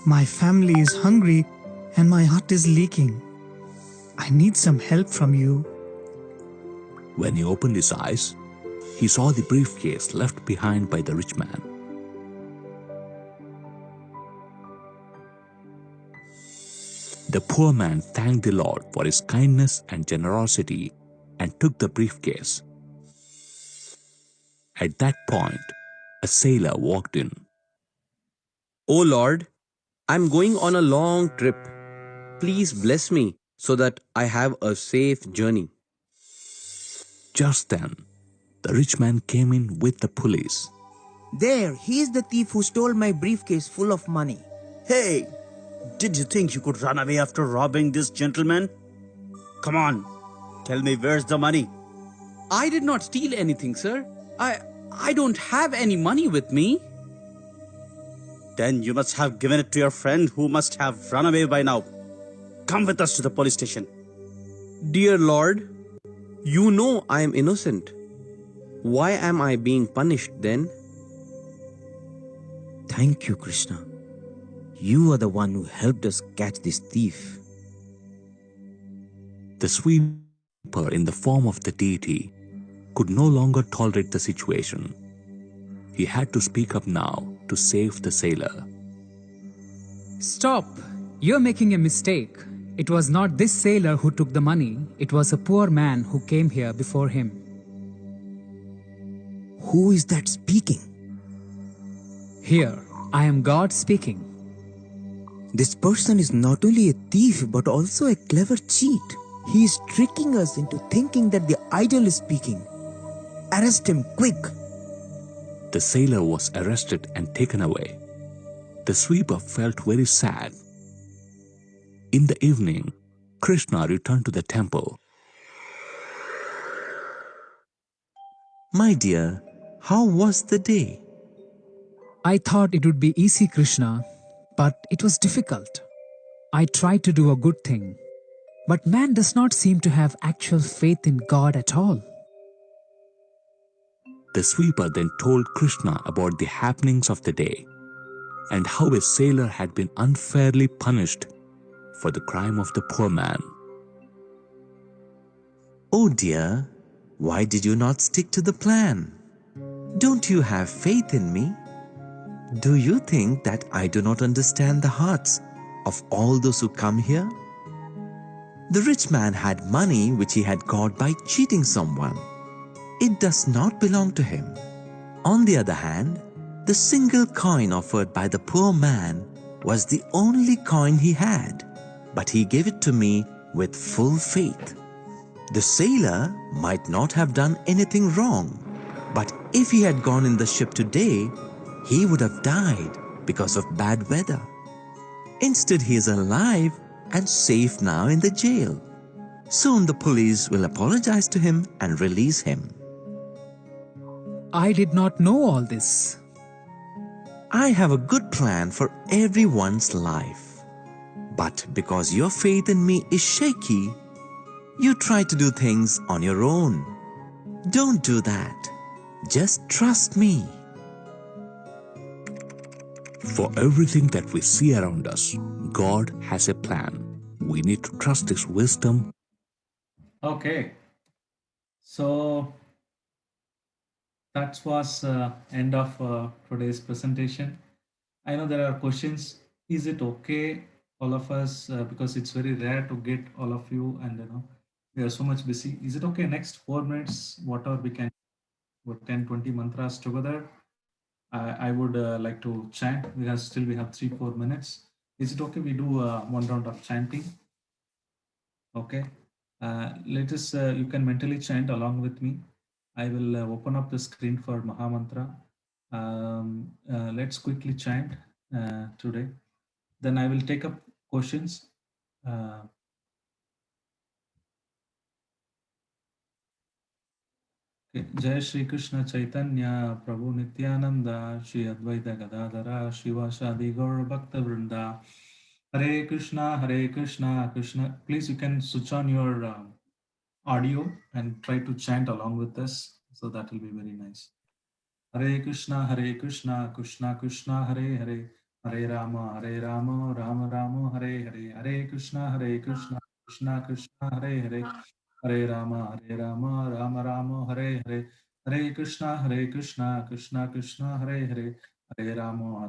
My family is hungry and my heart is leaking. I need some help from you. When he opened his eyes, he saw the briefcase left behind by the rich man. The poor man thanked the Lord for his kindness and generosity and took the briefcase. At that point, a sailor walked in. Oh Lord, I'm going on a long trip. Please bless me so that I have a safe journey. Just then, the rich man came in with the police. There, he is the thief who stole my briefcase full of money. Hey, did you think you could run away after robbing this gentleman? Come on, tell me where's the money? I did not steal anything, sir. I don't have any money with me. Then you must have given it to your friend who must have run away by now. Come with us to the police station. Dear Lord, you know I am innocent. Why am I being punished then? Thank you, Krishna. You are the one who helped us catch this thief. The sweeper, in the form of the deity, could no longer tolerate the situation. He had to speak up now to save the sailor. Stop! You're making a mistake. It was not this sailor who took the money. It was a poor man who came here before him. Who is that speaking? Here, I am God speaking. This person is not only a thief but also a clever cheat. He is tricking us into thinking that the idol is speaking. Arrest him, quick! The sailor was arrested and taken away. The sweeper felt very sad. In the evening, Krishna returned to the temple. My dear, how was the day? I thought it would be easy, Krishna, but it was difficult. I tried to do a good thing, but man does not seem to have actual faith in God at all. The sweeper then told Krishna about the happenings of the day. and how a sailor had been unfairly punished for the crime of the poor man. Oh dear, why did you not stick to the plan? Don't you have faith in me? Do you think that I do not understand the hearts of all those who come here? The rich man had money which he had got by cheating someone. It does not belong to him. On the other hand, the single coin offered by the poor man was the only coin he had, but he gave it to me with full faith. The sailor might not have done anything wrong, but if he had gone in the ship today, he would have died because of bad weather. Instead, he is alive and safe now in the jail. Soon the police will apologize to him and release him. I did not know all this. I have a good plan for everyone's life. But because your faith in me is shaky, you try to do things on your own. Don't do that. Just trust me. For everything that we see around us, God has a plan. We need to trust His wisdom. Okay. So that was end of today's presentation. I know there are questions. Is it okay, all of us, because it's very rare to get all of you, and we are so much busy. Is it okay next 4 minutes, whatever we can, what 10-20 mantras together? I would like to chant. We have 3-4 minutes. Is it okay we do one round of chanting? Okay. Let us, you can mentally chant along with me. I will open up the screen for Maha Mantra. Let's quickly chant today. Then I will take up questions. Jai Shri Krishna Chaitanya Prabhu Nityananda Shri Advaita Gadadhara Shivasadi Gaur Bhakta Vrinda. Hare Krishna, Krishna. Please, you can switch on your audio and try to chant along with us. So that will be very nice. Hare Krishna, Krishna Krishna, Hare Hare. Hare Rama, Rama Rama, Hare Hare. Hare Krishna, Krishna Krishna, Hare Hare. Hare Rama, Rama Rama, Hare Hare. Hare Krishna, Krishna Krishna, Hare Hare. Hare Rama,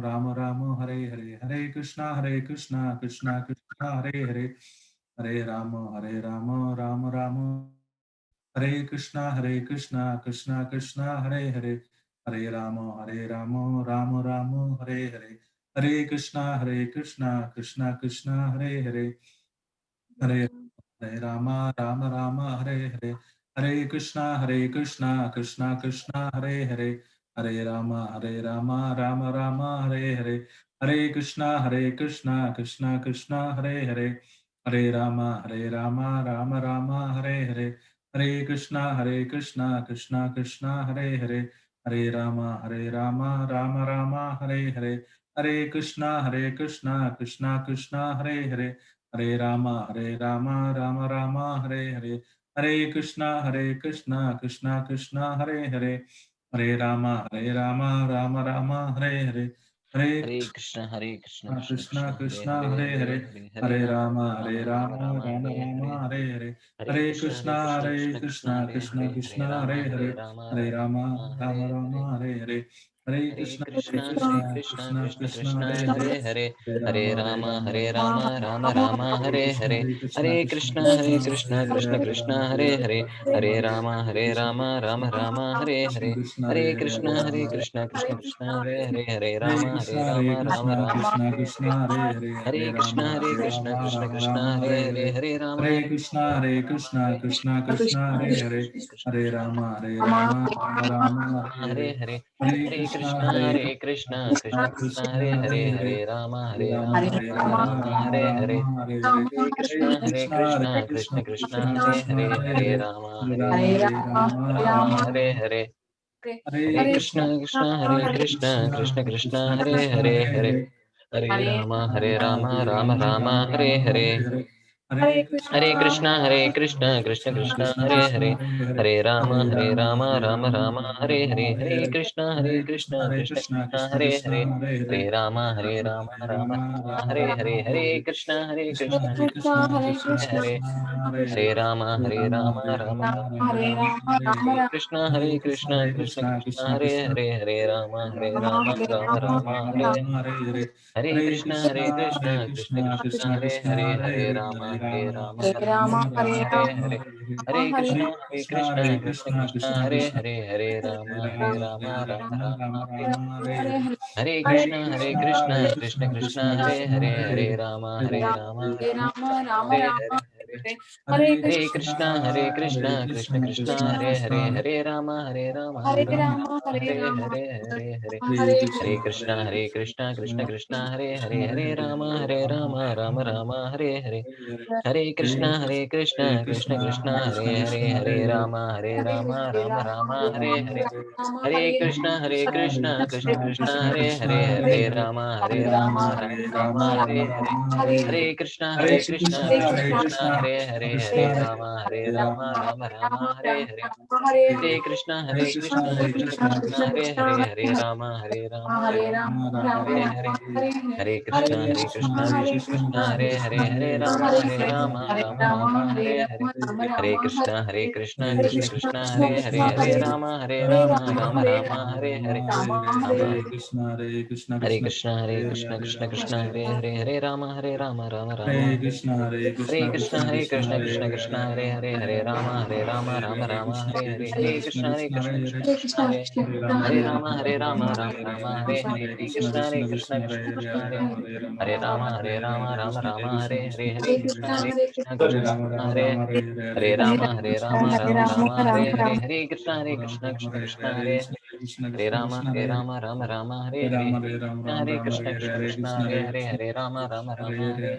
Rama Rama, Hare Hare. Hare Krishna, Krishna Krishna, Hare Hare. Hare Rama, Rama Rama. Hare Krishna, Krishna Krishna, Hare Hare. Hare Rama, Rama Rama, Hare Hare. Hare Krishna, Krishna Krishna, Hare Hare. Hare Rama, Rama, Hare Hare. Hare Krishna, Krishna Krishna, Hare Hare. Hare Rama, Rama, Hare Hare. Hare Krishna, Krishna Krishna, Hare Hare. Hare Rama, Rama, Hare Hare. Hare Krishna, Krishna Krishna, Hare Hare. Hare Rama, Rama, Hare Hare. Hare Krishna, Krishna Krishna, Hare Hare. Hare Rama, Rama, Hare Hare. Hare Krishna, Krishna Krishna, Hare Hare. Hare Rama, Rama, Hare Hare. Hare Krishna, Krishna, Hare Hare. Hare Rama, Rama, Hare Hare. Hare Krishna, Krishna Krishna, Hare Hare. Hare Rama, Rama, Hare Hare. Hare Krishna, Krishna Krishna, Hare Hare. Hare Rama, Rama Hare Hare. Hare Krishna, Krishna Krishna, Hare Hare. Hare Rama, Rama Hare Hare. Hare Krishna, Krishna Krishna, Hare Hare. Hare Rama, Rama Krishna, Hare Krishna, Krishna Hare Hare. Hare Rama, Hare Krishna, Krishna, Hare Hare. Hare Rama, Rama, Hare Hare. Hare Hare Krishna, Krishna, Krishna Krishna, Hare Hare. Hare Rama, Rama, Hare Hare. Hare Krishna, Krishna Krishna, Hare Hare. Hare Rama, Rama, Hare Hare. Hare Krishna, Krishna Krishna, Hare Hare. Hare Rama, Rama, Hare Hare. Hare Krishna, Krishna Krishna, Hare Hare, Hare Rama, Rama Rama, Hare Hare, Hare Krishna, Krishna Krishna, Hare Hare, Hare Rama, Rama Rama, Hare Hare, Hare Krishna, Krishna Krishna, Hare Hare, Hare Rama, Rama Rama, Hare Krishna, Krishna Krishna, Hare Hare, Hare Rama, Rama Rama, Hare Hare Krishna, Krishna Krishna, Hare Hare, Hare Rama, Rama Hare Hare, Hare Krishna, Krishna Krishna, Hare Hare, Hare Rama, Rama Rama, Hare Krishna, Krishna Krishna, Hare Hare, Hare Rama, Rama Hare Hare, Hare Krishna, Krishna Krishna, Hare Hare, Hare Rama, Rama Hare Hare, Hare Krishna, Krishna Krishna, Hare Hare, Hare Rama, Rama Rama, Hare Hare, Hare Krishna, Krishna Krishna, Hare Hare, Hare Rama, Rama Rama, Hare Hare, Hare Krishna, Krishna Krishna, Hare Hare, Hare Rama, Rama Hare Hare, Hare Krishna, Krishna Krishna, Hare Hare, Hare Rama, Rama Rama, Hare Hare, Hare Krishna, Krishna Krishna, Hare Hare, Hare Rama, Rama Hare Hare, Hare Krishna, Krishna Krishna, Hare Hare, Hare Rama, Rama Rama, Hare Hare, Hare Krishna, Krishna Krishna, Hare Hare, Hare Rama, Rama Rama, Hare Hare, Rama Hare Krishna, Krishna Krishna, Hare Hare, Hare Rama, Rama Rama, Hare Krishna, Hare Krishna, Krishna Hare Krishna, Hare, Hare Hare, Hare Rama, Rama Rama, Hare Hare, Krishna, Hare Krishna, Krishna, Krishna, Krishna Hare Hare, Krishna, Hare Hare Rama, Rama Rama, Hare Hare, Hare Krishna, Krishna Krishna, Hare Hare, Hare Rama, Rama Rama, Hare Hare, Hare Krishna, Krishna Hare Krishna, Rama, Hare Rama, Hare, Hare Rama, Rama Rama, Hare Hare, Hare Krishna, Krishna Krishna, Hare Hare, Hare Rama, Rama, Hare Hare, Hare Krishna, Krishna Krishna, Hare Hare, Hare Rama, Rama, Hare Hare, Hare Krishna, Krishna Krishna, Hare Hare, Hare Rama, Rama, Hare Hare,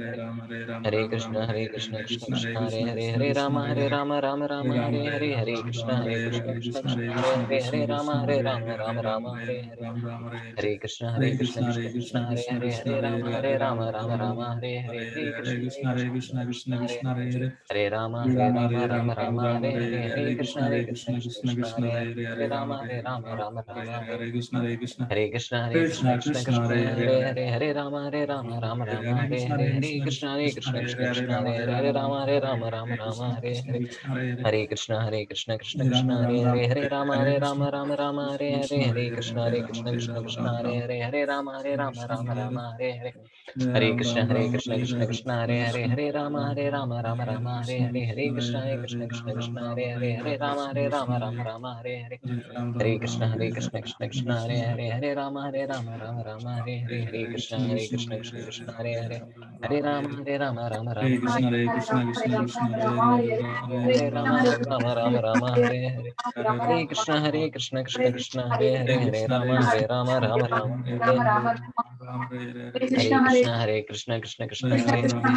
Hare Krishna, Krishna Krishna, Hare Hare, Hare Rama, Rama, Hare Hare, Hare Krishna, Krishna Krishna, Hare Hare, Hare Rama, Rama, Hare Hare, Hare Krishna, Krishna Krishna, Hare Hare, Hare Rama, Rama, Hare Hare, Hare Krishna, Krishna Krishna, Hare Hare, Hare Rama, Rama, Hare Hare Krishna, Krishna Krishna, Hare Hare, Hare Rama, Rama, Hare Hare, Hare Krishna, Krishna Hare Hare, Hare Rama, Rama, Hare Hare, Hare Krishna, Krishna Krishna, Hare Hare, Hare Rama, Rama, Hare Hare, Hare Krishna, Krishna Hare Hare, Hare Rama, Rama, Hare Hare, Hare Krishna, Krishna Hare Hare, Hare Rama, Rama, Hare Hare, Hare Krishna, Krishna Hare Hare, Hare Rama, Rama, Hare Hare, Hare Krishna, Krishna Hare Hare, Hare Rama, Rama, Hare Hare, Hare Krishna, Krishna Hare Hare, Hare Rama, Rama, Hare Hare Krishna, Hare Krishna, Krishna Krishna, Hare Rama, Rama, Hare Hare, Hare Krishna, Krishna Hare Hare, Hare Rama, Rama, Hare Hare, Hare Krishna, Krishna Krishna, Hare Hare,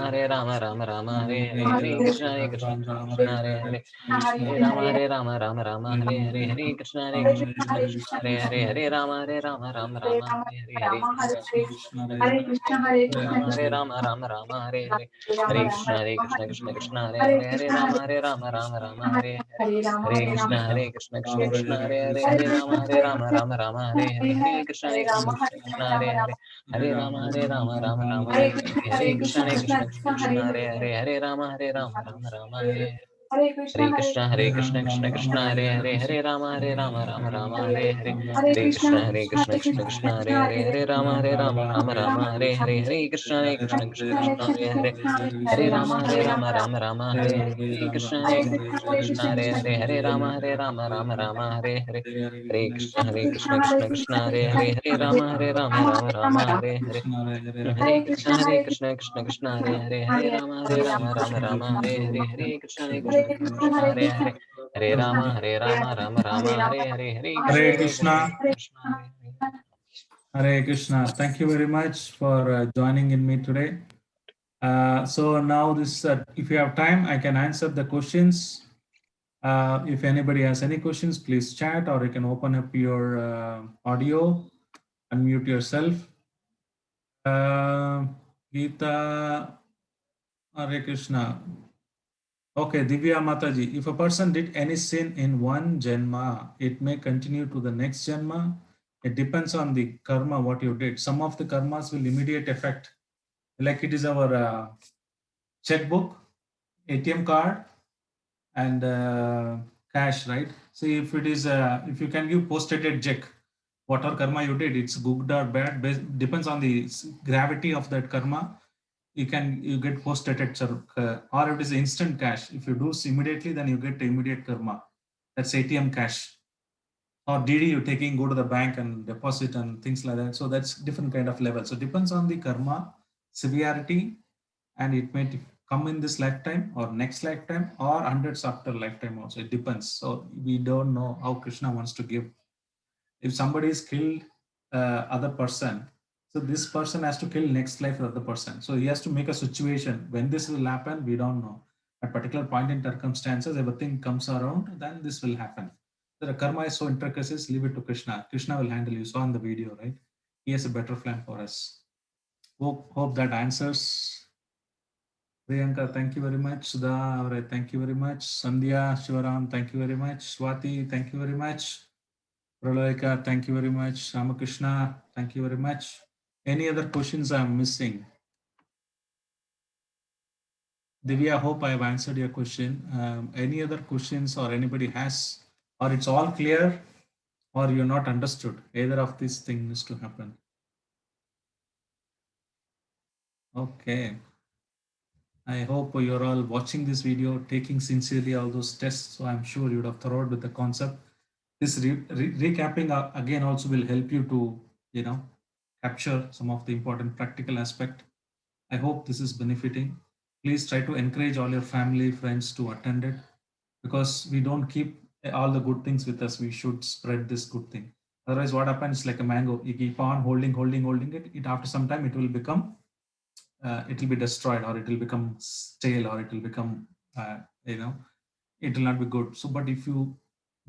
Hare Rama, Rama, Hare Hare, Hare Krishna, Krishna Hare Hare, Hare Rama, Rama, Hare Hare, Hare Krishna, Krishna Hare Hare, Hare Rama, Rama, Hare Hare, Hare Krishna, Hare Rama, Rama, Hare Hare, Hare Krishna, Krishna Hare Hare, Hare Rama, Rama, Hare Hare, Hare Krishna, Krishna Hare Hare, Hare Rama, Rama, Hare Hare, Hare Krishna, Krishna Hare Hare, Hare Rama, Rama, Hare Hare, Hare Krishna, Krishna Hare Hare, Hare Rama, Rama, Hare Hare, Hare Krishna, Krishna Hare Hare, Hare Rama, Rama, Hare Hare, Hare Krishna, Krishna Hare Hare, Hare Rama, Rama, Hare Hare, Hare Krishna, Krishna Hare Hare, Hare Rama, Rama, Hare Hare, Hare Krishna, Krishna Hare Hare, Hare Rama, Rama, Hare Hare, Hare Krishna, Krishna Hare Hare, Hare Rama, Rama, Hare Hare, Hare Krishna, Krishna Hare Hare, Hare Rama, Rama, Hare Hare, Hare Krishna, Krishna Hare Hare, Hare Rama, Rama, Hare Hare, Hare Krishna, Hare Krishna, Krishna Hare Hare. Hare Krishna. Thank you very much for joining in me today. So now this, if you have time, I can answer the questions. If anybody has any questions, please chat, or you can open up your audio, unmute yourself. Geeta, Hare Krishna. Okay, Divya Mataji, if a person did any sin in one Janma, it may continue to the next Janma. It depends on the karma, what you did. Some of the karmas will immediate effect. Like it is our checkbook, ATM card, and cash, right? See, if it is, if you can give post-dated check, whatever karma you did, it's good or bad, depends on the gravity of that karma. You get post-dated, or it is instant cash. If you do immediately, then you get immediate karma. That's ATM cash. Or DD, you taking, go to the bank and deposit and things like that. So that's different kind of level. So depends on the karma severity, and it may come in this lifetime or next lifetime or hundreds after lifetime also. It depends. So we don't know how Krishna wants to give. If somebody is killed other person, so this person has to kill next life other person. So he has to make a situation. When this will happen, we don't know. At particular point in circumstances, everything comes around, then this will happen. The karma is so intricacies, leave it to Krishna. Krishna will handle. You saw in the video, right? He has a better plan for us. Hope that answers. Priyanka, thank you very much. Sudha, thank you very much. Sandhya, Shivaram, thank you very much. Swati, thank you very much. Praloika, thank you very much. Ramakrishna, thank you very much. Any other questions I'm missing? Divya, hope I have answered your question. Any other questions or anybody has, or it's all clear, or you're not understood? Either of these things to happen. Okay. I hope you're all watching this video, taking sincerely all those tests. So I'm sure you'd have thorough with the concept. This recapping again also will help you to, capture some of the important practical aspect. I hope this is benefiting. Please try to encourage all your family, friends to attend it, because we don't keep all the good things with us. We should spread this good thing. Otherwise, what happens like a mango, you keep on holding it. After some time, it will become, it will be destroyed, or it will become stale, or it will become, it will not be good. So, but if you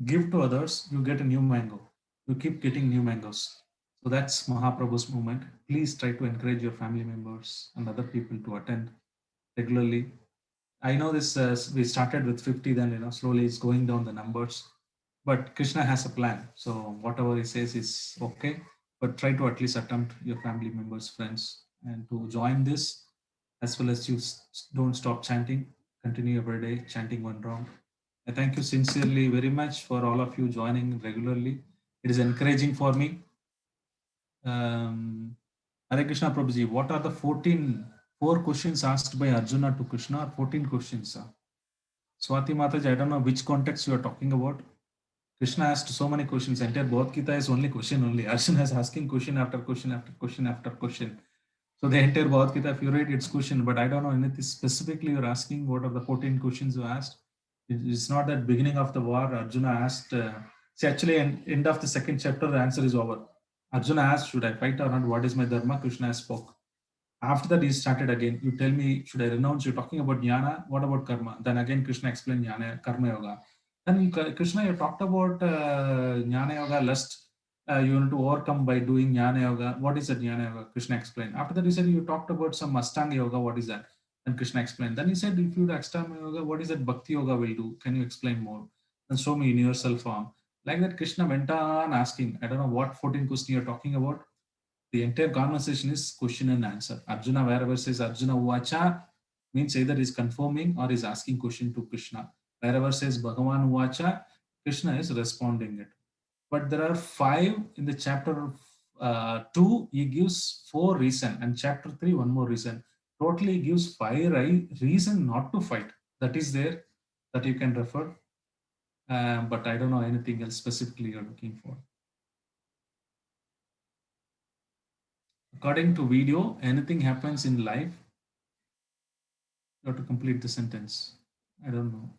give to others, you get a new mango. You keep getting new mangoes. So that's Mahaprabhu's movement. Please try to encourage your family members and other people to attend regularly. I know this, we started with 50, then slowly it's going down the numbers. But Krishna has a plan. So whatever he says is okay. But try to at least attempt your family members, friends, and to join this, as well as you don't stop chanting. Continue every day chanting one round. I thank you sincerely very much for all of you joining regularly. It is encouraging for me. Hare Krishna Prabhuji, what are the 4 questions asked by Arjuna to Krishna, or 14 questions? Swati Mataji, I don't know which context you are talking about. Krishna asked so many questions. Entire Bhagavad Gita is only question only. Arjuna is asking question after question after question after question. So the entire Bhagavad Gita, if you read, it's question, but I don't know anything specifically you're asking. What are the 14 questions you asked? It's not that beginning of the war, Arjuna asked, see actually end of the 2nd chapter, the answer is over. Arjuna asked, should I fight or not? What is my dharma? Krishna spoke. After that, he started again. You tell me, should I renounce? You're talking about jnana. What about karma? Then again, Krishna explained jnana, karma yoga. Then Krishna, you talked about jnana yoga, lust. You want to overcome by doing jnana yoga. What is that jnana yoga? Krishna explained. After that, he said, you talked about some Ashtanga yoga. What is that? And Krishna explained. Then he said, if you do Ashtanga yoga, what is that Bhakti yoga will do? Can you explain more? And show me in universal form. Like that, Krishna went on asking. I don't know what 14 question you're talking about. The entire conversation is question and answer. Arjuna, wherever says Arjuna Uvacha, means either is confirming or is asking question to Krishna. Wherever says Bhagavan Uvacha, Krishna is responding it. But there are 5 in the chapter 2, he gives 4 reasons, and chapter 3, 1 more reason. Totally he gives 5 reasons not to fight. That is there, that you can refer. But I don't know anything else specifically you're looking for. According to video, anything happens in life, you have to complete the sentence. I don't know.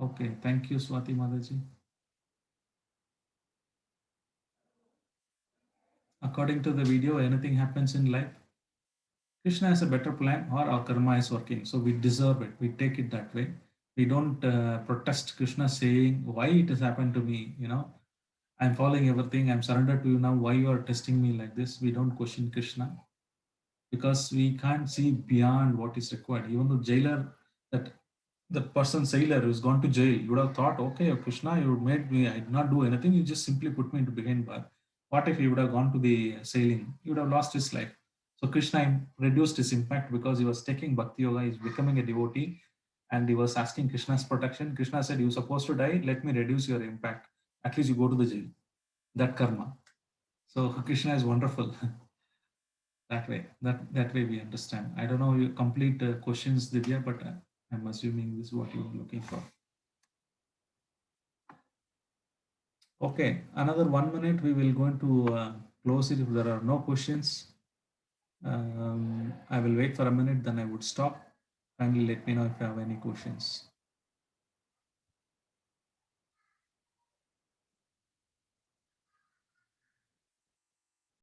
Okay, thank you, Swati Mataji. According to the video, anything happens in life, Krishna has a better plan, or our karma is working. So we deserve it. We take it that way. We don't protest Krishna saying, why it has happened to me, I'm following everything. I'm surrendered to you now. Why you are testing me like this? We don't question Krishna. because we can't see beyond what is required. Even the jailer, that person sailor who's gone to jail, you would have thought, okay, Krishna, you made me, I did not do anything, you just simply put me into behind bar. What if he would have gone to the sailing? He would have lost his life. So Krishna reduced his impact because he was taking Bhakti Yoga, he's becoming a devotee, and he was asking Krishna's protection. Krishna said, you're supposed to die, let me reduce your impact. At least you go to the jail. That karma. So Krishna is wonderful. That way we understand. I don't know your complete questions, Divya, but I'm assuming this is what you were looking for. Okay, another 1 minute. We will going to close it if there are no questions. I will wait for a minute, then I would stop. Kindly let me know if you have any questions.